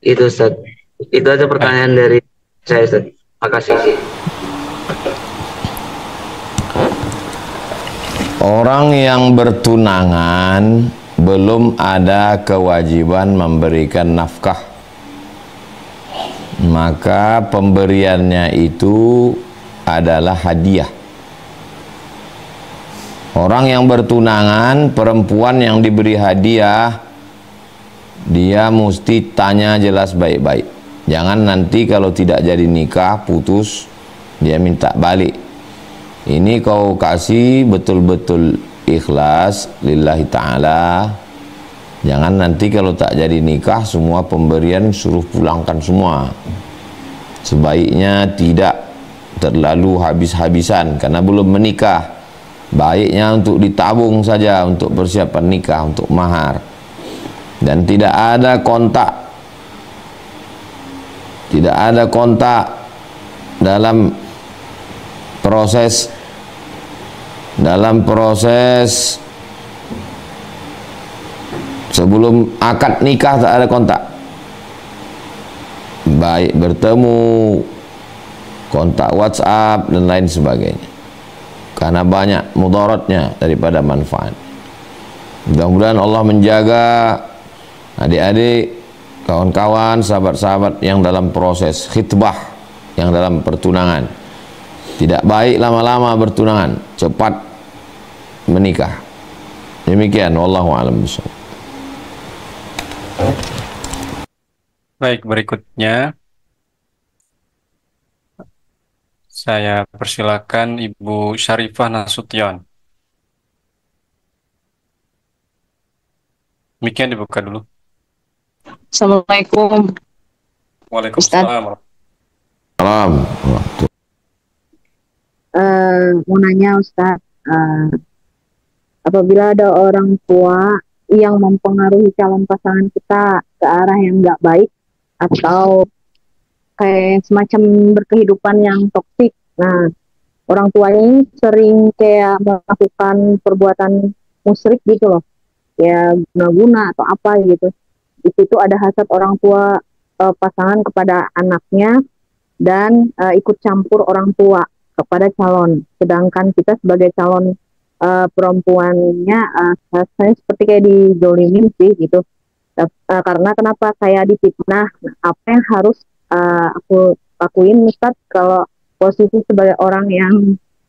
Itu Ustaz. Itu aja pertanyaan dari saya Ustaz. Makasih. Orang yang bertunangan belum ada kewajiban memberikan nafkah, maka pemberiannya itu adalah hadiah. Orang yang bertunangan, perempuan yang diberi hadiah, dia mesti tanya jelas baik-baik. Jangan nanti kalau tidak jadi nikah, putus, dia minta balik. Ini kau kasih betul-betul ikhlas lillahi ta'ala. Jangan nanti kalau tak jadi nikah, semua pemberian suruh pulangkan semua. Sebaiknya tidak terlalu habis-habisan karena belum menikah. Baiknya untuk ditabung saja untuk persiapan nikah, untuk mahar. Dan tidak ada kontak. Tidak ada kontak dalam proses sebelum akad nikah, tak ada kontak. Baik bertemu, kontak WhatsApp dan lain sebagainya, karena banyak mudaratnya daripada manfaat. Mudah-mudahan Allah menjaga adik-adik, kawan-kawan, sahabat-sahabat yang dalam proses khitbah, yang dalam pertunangan. Tidak baik lama-lama bertunangan, cepat menikah. Demikian, wallahu a'lam bishawab. Baik, berikutnya saya persilakan Ibu Syarifah Nasution. Mic-nya dibuka dulu. Assalamualaikum. Waalaikumsalam. Salam. Mau nanya Ustaz, apabila ada orang tua yang mempengaruhi calon pasangan kita ke arah yang nggak baik atau kayak semacam berkehidupan yang toksik, nah orang tua ini sering kayak melakukan perbuatan musyrik gitu loh, ya guna-guna atau apa gitu. Di situ ada hasad orang tua pasangan kepada anaknya dan ikut campur orang tua kepada calon, sedangkan kita sebagai calon perempuannya saya seperti kayak dijolimin sih gitu. Karena kenapa saya difitnah, apa yang harus aku lakuin Ustaz kalau posisi sebagai orang yang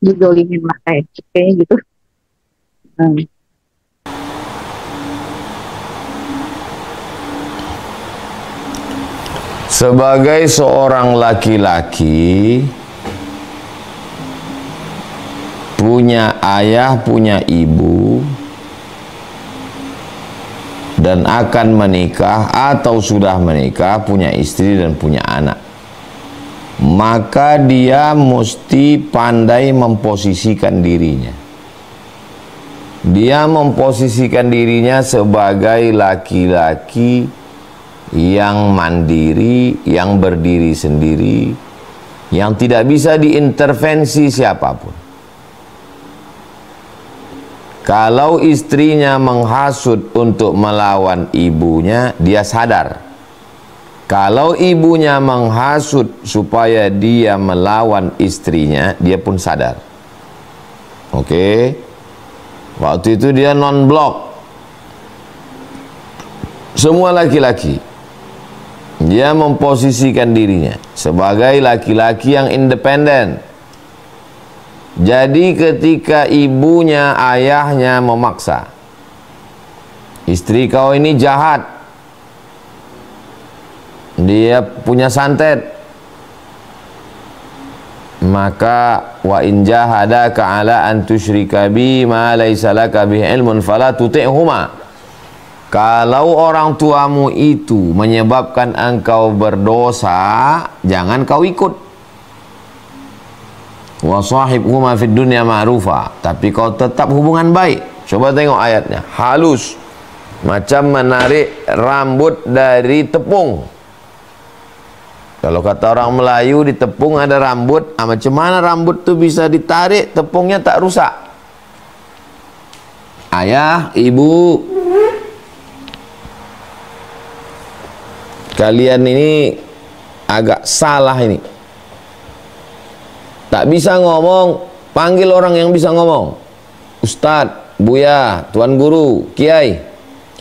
dijolimin lah kayak gitu. Sebagai seorang laki-laki, punya ayah, punya ibu, dan akan menikah atau sudah menikah, punya istri dan punya anak, maka dia mesti pandai memposisikan dirinya. Dia memposisikan dirinya sebagai laki-laki yang mandiri, yang berdiri sendiri, yang tidak bisa diintervensi siapapun. Kalau istrinya menghasut untuk melawan ibunya, dia sadar. Kalau ibunya menghasut supaya dia melawan istrinya, dia pun sadar. Oke. Waktu itu dia non-blok. Semua laki-laki, dia memposisikan dirinya sebagai laki-laki yang independen. Jadi ketika ibunya, ayahnya memaksa, istri kau ini jahat, dia punya santet, maka wa in jahadaka ala an tusyrika bi ma laysa laka bihi ilmun fala tuti'huma. Kalau orang tuamu itu menyebabkan engkau berdosa, jangan kau ikut. Wa sahibhuma fid dunya ma'rufa, tapi kau tetap hubungan baik. Coba tengok ayatnya, halus. macam menarik rambut dari tepung. Kalau kata orang Melayu, di tepung ada rambut. Macam mana rambut tu bisa ditarik, tepungnya tak rusak? Ayah, ibu, kalian ini agak salah ini. Tak bisa ngomong, panggil orang yang bisa ngomong. Ustadz, Buya, Tuan Guru, Kiai,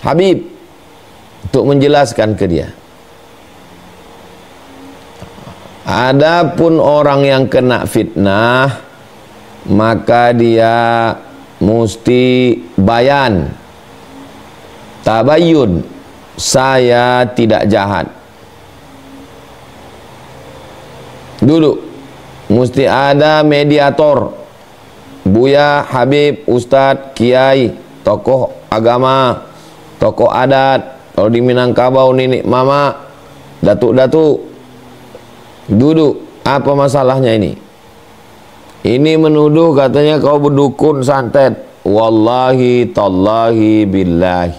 Habib, untuk menjelaskan ke dia. Adapun orang yang kena fitnah, maka dia mesti bayan, tabayun, saya tidak jahat. Duduk, mesti ada mediator. Buya, Habib, Ustadz, Kiai, tokoh agama, tokoh adat. Kalau di Minangkabau, nenek mama, datuk-datuk, duduk. Apa masalahnya ini? Ini menuduh katanya kau berdukun santet. Wallahi tallahi billahi,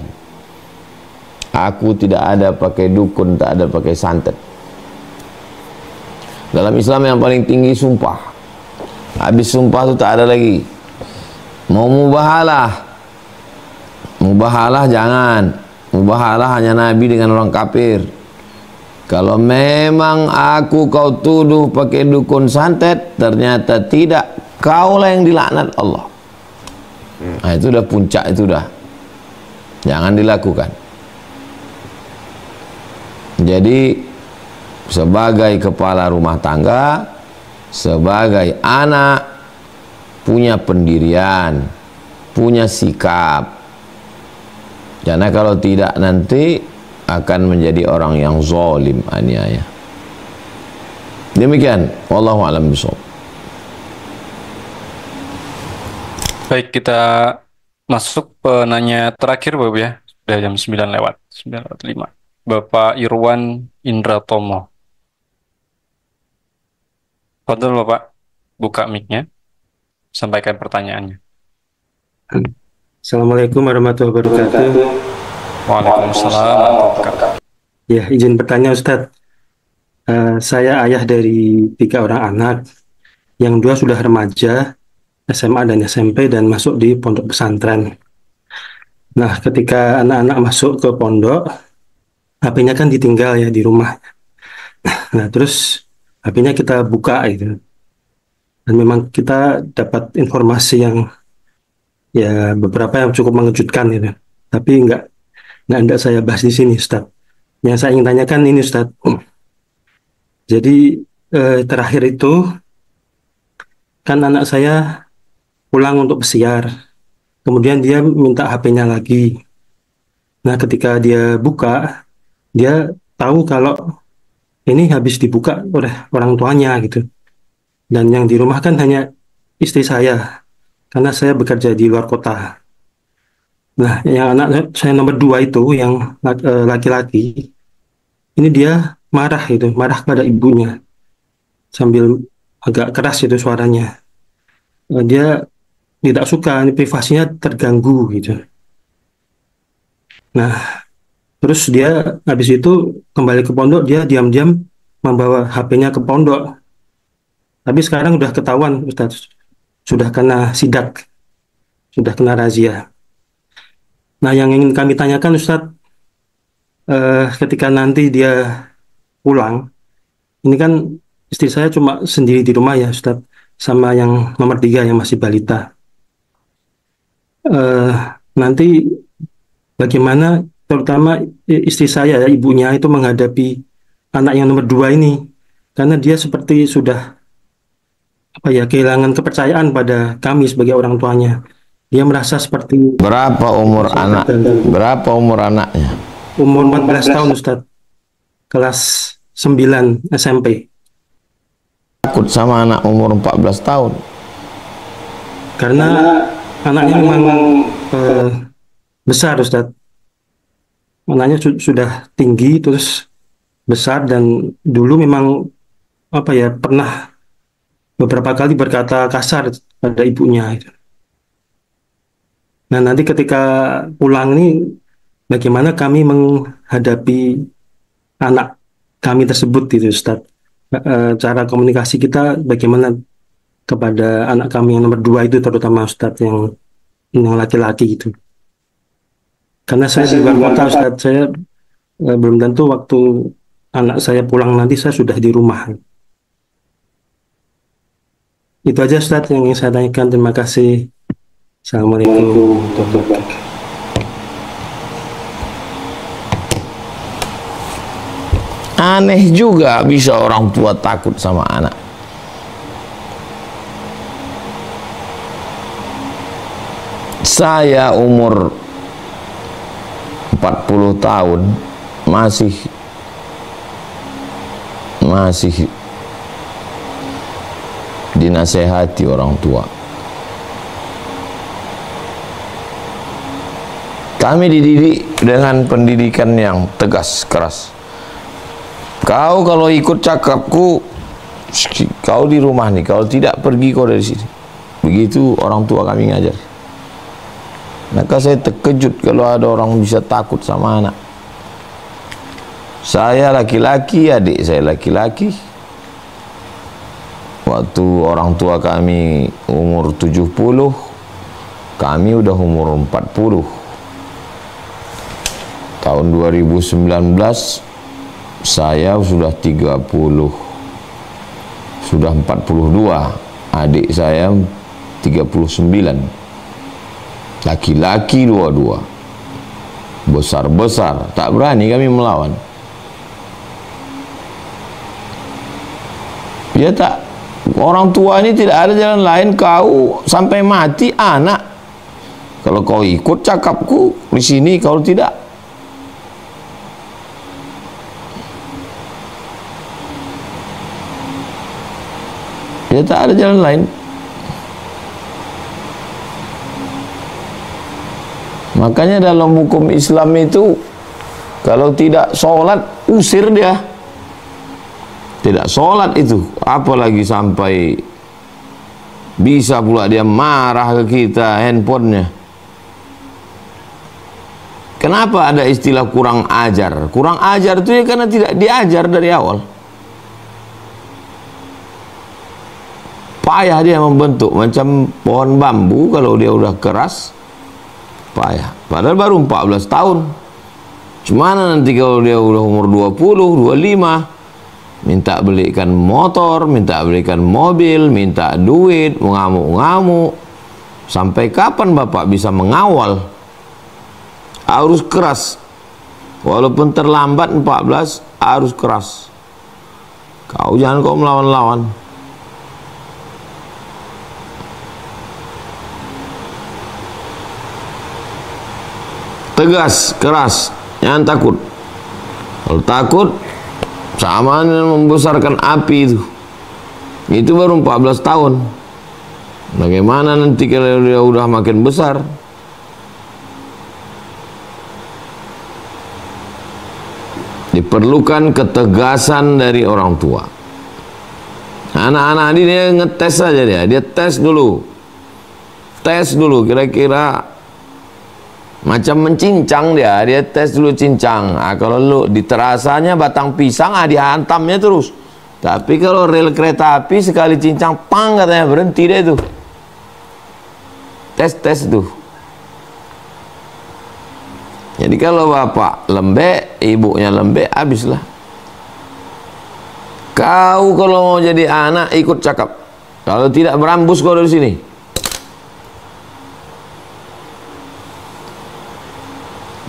aku tidak ada pakai dukun, tak ada pakai santet. Dalam Islam yang paling tinggi sumpah. Habis sumpah itu tak ada lagi. Mau mubahalah, mubahalah jangan. Mubahalah hanya Nabi dengan orang kafir. Kalau memang aku kau tuduh pakai dukun santet, ternyata tidak, kaulah yang dilaknat Allah. Nah, itu udah puncak, itu udah. Jangan dilakukan. Jadi sebagai kepala rumah tangga, sebagai anak, punya pendirian, punya sikap. Karena kalau tidak nanti akan menjadi orang yang zalim, aniaya. Demikian, wallahu a'lam bishawab. Baik, kita masuk penanya terakhir Bapak ya. Sudah jam 9 lewat, 9:05. Bapak Irwan Indratomo. Fadhol Bapak, buka mic-nya, sampaikan pertanyaannya. Assalamualaikum warahmatullahi wabarakatuh. Waalaikumsalam warahmatullahi wabarakatuh. Ya, izin bertanya Ustadz. Saya ayah dari 3 orang anak, yang 2 sudah remaja, SMA dan SMP, dan masuk di pondok pesantren. Nah, ketika anak-anak masuk ke pondok, HP-nya kan ditinggal ya di rumah. Nah, terus HP-nya kita buka gitu. Dan memang kita dapat informasi yang ya beberapa yang cukup mengejutkan gitu. Tapi nggak saya bahas di sini, Ustadz. Yang saya ingin tanyakan ini, Ustadz. Jadi terakhir itu kan anak saya pulang untuk pesiar, kemudian dia minta HP-nya lagi. Nah, ketika dia buka, dia tahu kalau ini habis dibuka oleh orang tuanya gitu. Dan yang di rumah kan hanya istri saya, karena saya bekerja di luar kota. Nah, yang anak saya nomor 2 itu, yang laki-laki, ini dia marah pada ibunya, sambil agak keras itu suaranya. Dia tidak suka, ini privasinya terganggu gitu. Nah, terus dia habis itu kembali ke pondok, dia diam-diam membawa HP-nya ke pondok. Tapi sekarang udah ketahuan, Ustaz, sudah kena sidak, sudah kena razia. Nah, yang ingin kami tanyakan, Ustaz, ketika nanti dia pulang, ini kan istri saya cuma sendiri di rumah ya, Ustaz, sama yang nomor 3 yang masih balita. Nanti bagaimana terutama istri saya, ibunya itu menghadapi anak yang nomor 2 ini, karena dia seperti sudah kehilangan kepercayaan pada kami sebagai orang tuanya. Dia merasa seperti Berapa umur anak? Berapa umur anaknya? umur 14 tahun, Ustaz, kelas 9 SMP. Takut sama anak umur 14 tahun. Karena anaknya memang besar, Ustaz. Anaknya sudah tinggi, terus besar, dan dulu memang pernah beberapa kali berkata kasar pada ibunya. Nah, nanti ketika pulang ini bagaimana kami menghadapi anak kami tersebut gitu Ustadz. Cara komunikasi kita bagaimana kepada anak kami yang nomor 2 itu, terutama Ustadz yang laki-laki gitu. Karena saya di luar kota Ustadz, saya belum tentu waktu anak saya pulang nanti saya sudah di rumah. Itu aja Ustadz yang ingin saya tanyakan. Terima kasih. Assalamualaikum warahmatullahi wabarakatuh. Aneh juga bisa orang tua takut sama anak. Saya umur 40 tahun masih dinasehati orang tua. Kami dididik dengan pendidikan yang tegas, keras. Kau kalau ikut cakapku, kau di rumah nih. Kalau tidak, pergi kau dari sini. Begitu orang tua kami ngajar. Maka saya terkejut kalau ada orang bisa takut sama anak. Saya laki-laki, adik saya laki-laki. Waktu orang tua kami umur 70, kami udah umur 40. Tahun 2019 saya sudah 30, sudah 42, adik saya 39, laki-laki dua-dua, besar-besar, tak berani kami melawan. Ya tak, orang tua ini tidak ada jalan lain, kau sampai mati anak. Kalau kau ikut cakapku di sini, kalau tidak, ya tak ada jalan lain. Makanya dalam hukum Islam itu, kalau tidak sholat, usir dia. Tidak sholat itu, apalagi sampai bisa pula dia marah ke kita, handphonenya. Kenapa ada istilah kurang ajar? Kurang ajar itu ya karena tidak diajar dari awal. Payah dia membentuk, macam pohon bambu kalau dia udah keras, payah. Padahal baru 14 tahun. Cuma nanti kalau dia udah umur 20, 25, minta belikan motor, minta belikan mobil, minta duit, mengamuk-ngamuk. Sampai kapan bapak bisa mengawal? Harus keras. Walaupun terlambat 14, harus keras. Kau jangan kau melawan-lawan. Tegas, keras, jangan takut. Kalau takut, sama dengan membesarkan api itu. Itu baru 14 tahun. Bagaimana nanti kalau dia udah makin besar? Diperlukan ketegasan dari orang tua. Anak-anak ini dia ngetes saja dia tes dulu. Tes dulu kira-kira macam mencincang dia tes dulu cincang. Kalau lu diterasanya batang pisang, dihantamnya terus. Tapi kalau rel kereta api sekali cincang, pang katanya berhenti dia itu. Tes tuh. Jadi kalau bapak lembek, ibunya lembek, habislah. Kau kalau mau jadi anak ikut cakap. Kalau tidak berambus kau dari sini.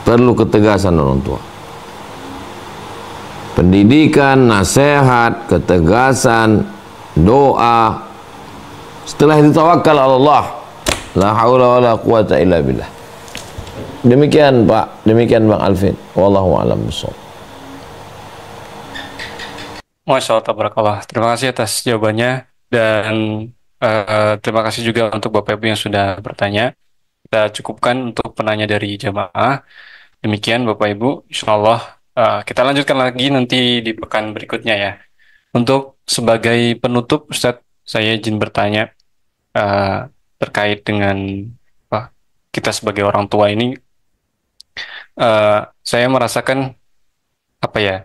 Perlu ketegasan orang tua. Pendidikan, nasihat, ketegasan, doa. Setelah itu tawakal Allah. La haula wala quwata illa billah. Demikian Pak, demikian Bang Alvin. Wallahu a'lam bishawab. Masya Allah, tabarakallah. Terima kasih atas jawabannya dan terima kasih juga untuk Bapak Ibu yang sudah bertanya. Kita cukupkan untuk penanya dari jamaah. Demikian Bapak Ibu, insya Allah kita lanjutkan lagi nanti di pekan berikutnya ya. Untuk sebagai penutup, Ustadz, saya izin bertanya terkait dengan kita sebagai orang tua ini, saya merasakan apa ya,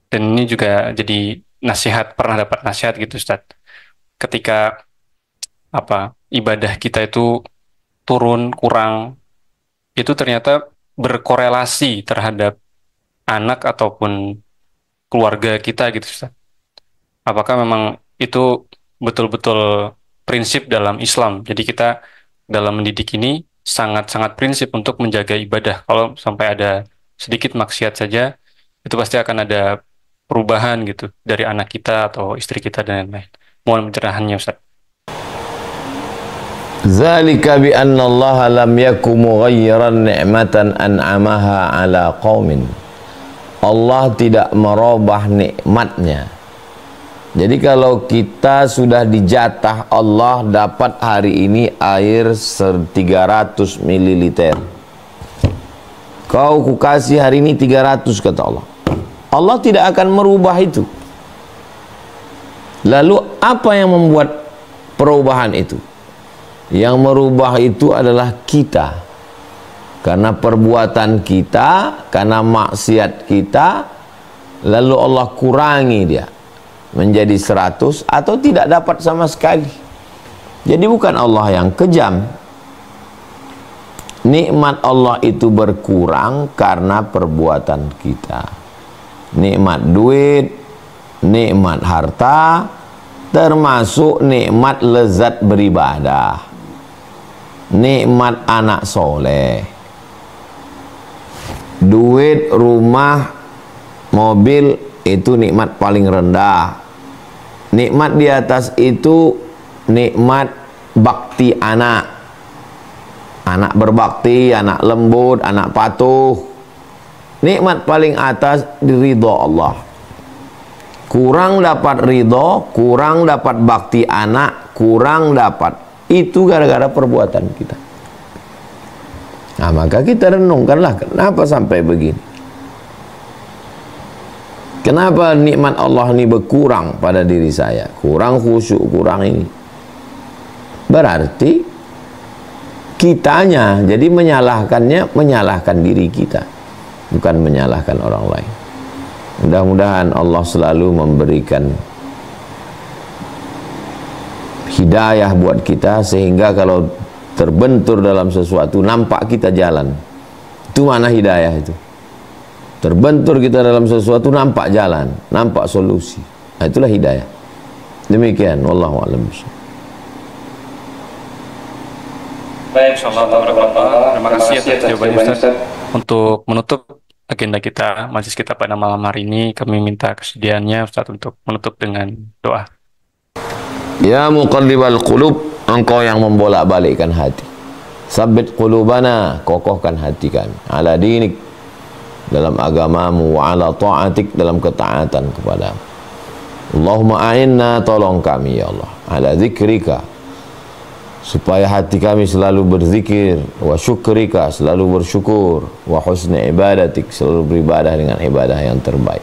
dan ini juga jadi nasihat, pernah dapat nasihat gitu Ustadz, ketika apa ibadah kita itu turun kurang, itu ternyata berkorelasi terhadap anak ataupun keluarga kita gitu Ustadz. Apakah memang itu betul-betul prinsip dalam Islam? Jadi kita dalam mendidik ini sangat-sangat prinsip untuk menjaga ibadah. Kalau sampai ada sedikit maksiat saja, itu pasti akan ada perubahan gitu dari anak kita atau istri kita dan lain-lain. Mohon pencerahannya Ustaz. Zalika bi anna Allah lam yakum mughayyiran ni'matan an'amaha ala qaumin. Allah tidak merubah nikmatnya. Jadi kalau kita sudah dijatah Allah dapat hari ini air 300 ml. Kau kukasih hari ini 300 kata Allah. Allah tidak akan merubah itu. Lalu apa yang membuat perubahan itu? Yang merubah itu adalah kita. Karena perbuatan kita, karena maksiat kita, lalu Allah kurangi dia menjadi 100 atau tidak dapat sama sekali. Jadi bukan Allah yang kejam. Nikmat Allah itu berkurang karena perbuatan kita. Nikmat duit, nikmat harta, termasuk nikmat lezat beribadah, nikmat anak soleh, duit, rumah, mobil, itu nikmat paling rendah. Nikmat di atas itu nikmat bakti anak. Anak berbakti, anak lembut, anak patuh. Nikmat paling atas ridho Allah. Kurang dapat ridho, kurang dapat bakti anak, kurang dapat. Itu gara-gara perbuatan kita. Nah, maka kita renungkanlah kenapa sampai begini. Kenapa nikmat Allah ini berkurang pada diri saya? Kurang khusyuk, kurang ini. Berarti kitanya, jadi menyalahkan diri kita, bukan menyalahkan orang lain. Mudah-mudahan Allah selalu memberikan hidayah buat kita, sehingga kalau terbentur dalam sesuatu nampak kita jalan. Itu mana hidayah itu. Terbentur kita dalam sesuatu nampak jalan, nampak solusi. Nah, itulah hidayah. Demikian, wallahu a'lam. Baik, insyaallah. Terima kasih atas jawabannya Ustaz. Untuk menutup agenda kita, majelis kita pada malam hari ini, kami minta kesediaannya Ustaz untuk menutup dengan doa. Ya muqallibal qulub, engkau yang membolak-balikkan hati. Sabbit qulubana, kokohkan hati kami. Ala dinik, dalam agamamu, wa ala ta'atik, dalam ketaatan kepadamu. Allahumma a'inna, tolong kami ya Allah, ala zikrika, supaya hati kami selalu berzikir, wa syukrika, selalu bersyukur, wa husni ibadatik, selalu beribadah dengan ibadah yang terbaik.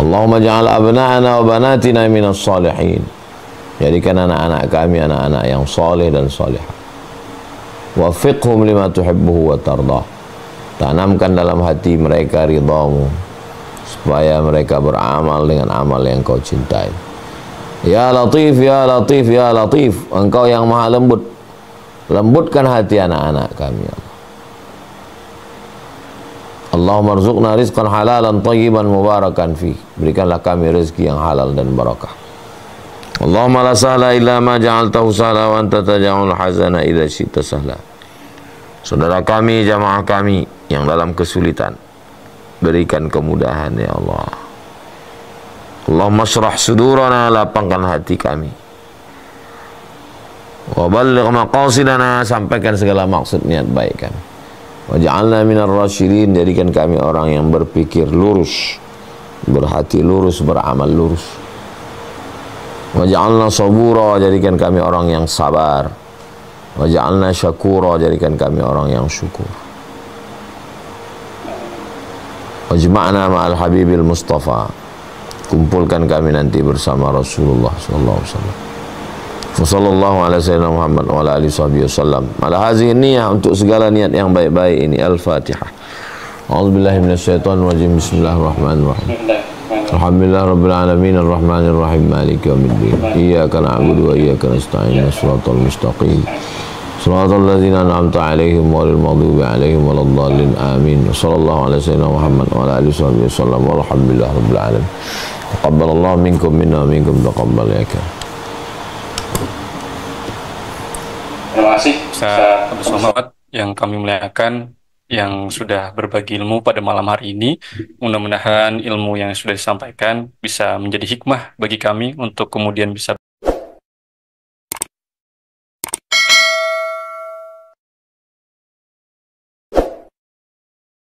Allahumma ja'al abna'ana wa banatina minas salihin, jadikan anak-anak kami anak-anak yang saleh dan salihah. Wafiqhum lima tuhibbuhu wa tardah, tanamkan dalam hati mereka ridhamu, supaya mereka beramal dengan amal yang kau cintai. Ya Latif, ya Latif, ya Latif, engkau yang maha lembut, lembutkan hati anak-anak kami. Allahumma rzuqna rizqan halalan tayyiban mubarakan fi, berikanlah kami rezeki yang halal dan barakah. Allahumma la sahla illa ma ja'altahu sahla wa anta taj'alul hazana idza syi'ta sahla. Saudara kami, jamaah kami yang dalam kesulitan, berikan kemudahan ya Allah. Allahumma syrah sudurana, lapangkan hati kami. Wa balligh maqasidana, sampaikan segala maksud niat baik kami. Waj'alna minar rasyidin, jadikan kami orang yang berpikir lurus, berhati lurus, beramal lurus. Waj'alna sabura, jadikan kami orang yang sabar. Waj'alna syakura, jadikan kami orang yang syukur. Wajma'na ma'al habibil mustafa, kumpulkan kami nanti bersama Rasulullah sallallahu alaihi wasallam. Sallallahu ala sayyidina Muhammad wa ala alihi wasallam. Ala hazihi niyah, untuk segala niat yang baik-baik ini. Al-Fatihah. A'udzubillahi minasyaitonir rajim. Bismillahirrahmanirrahim. Alhamdulillah rabbil alamin arrahmanir rahim maliki yaumiddin. Iyyaka na'budu wa iyyaka nasta'in. Shiratal mustaqim. Shiratal ladzina an'amta 'alaihim ghairil maghdubi 'alaihim waladdallin. Amin. Sallallahu ala sayyidina Muhammad wa ala alihi wasallam. Walhamdulillah rabbil alamin. Taqabbalallahu minkum minna wa minkum taqabbal ya kan. Terima kasih Ustaz Abdul Somad yang kami muliakan, yang sudah berbagi ilmu pada malam hari ini. Mudah-mudahan ilmu yang sudah disampaikan bisa menjadi hikmah bagi kami untuk kemudian bisa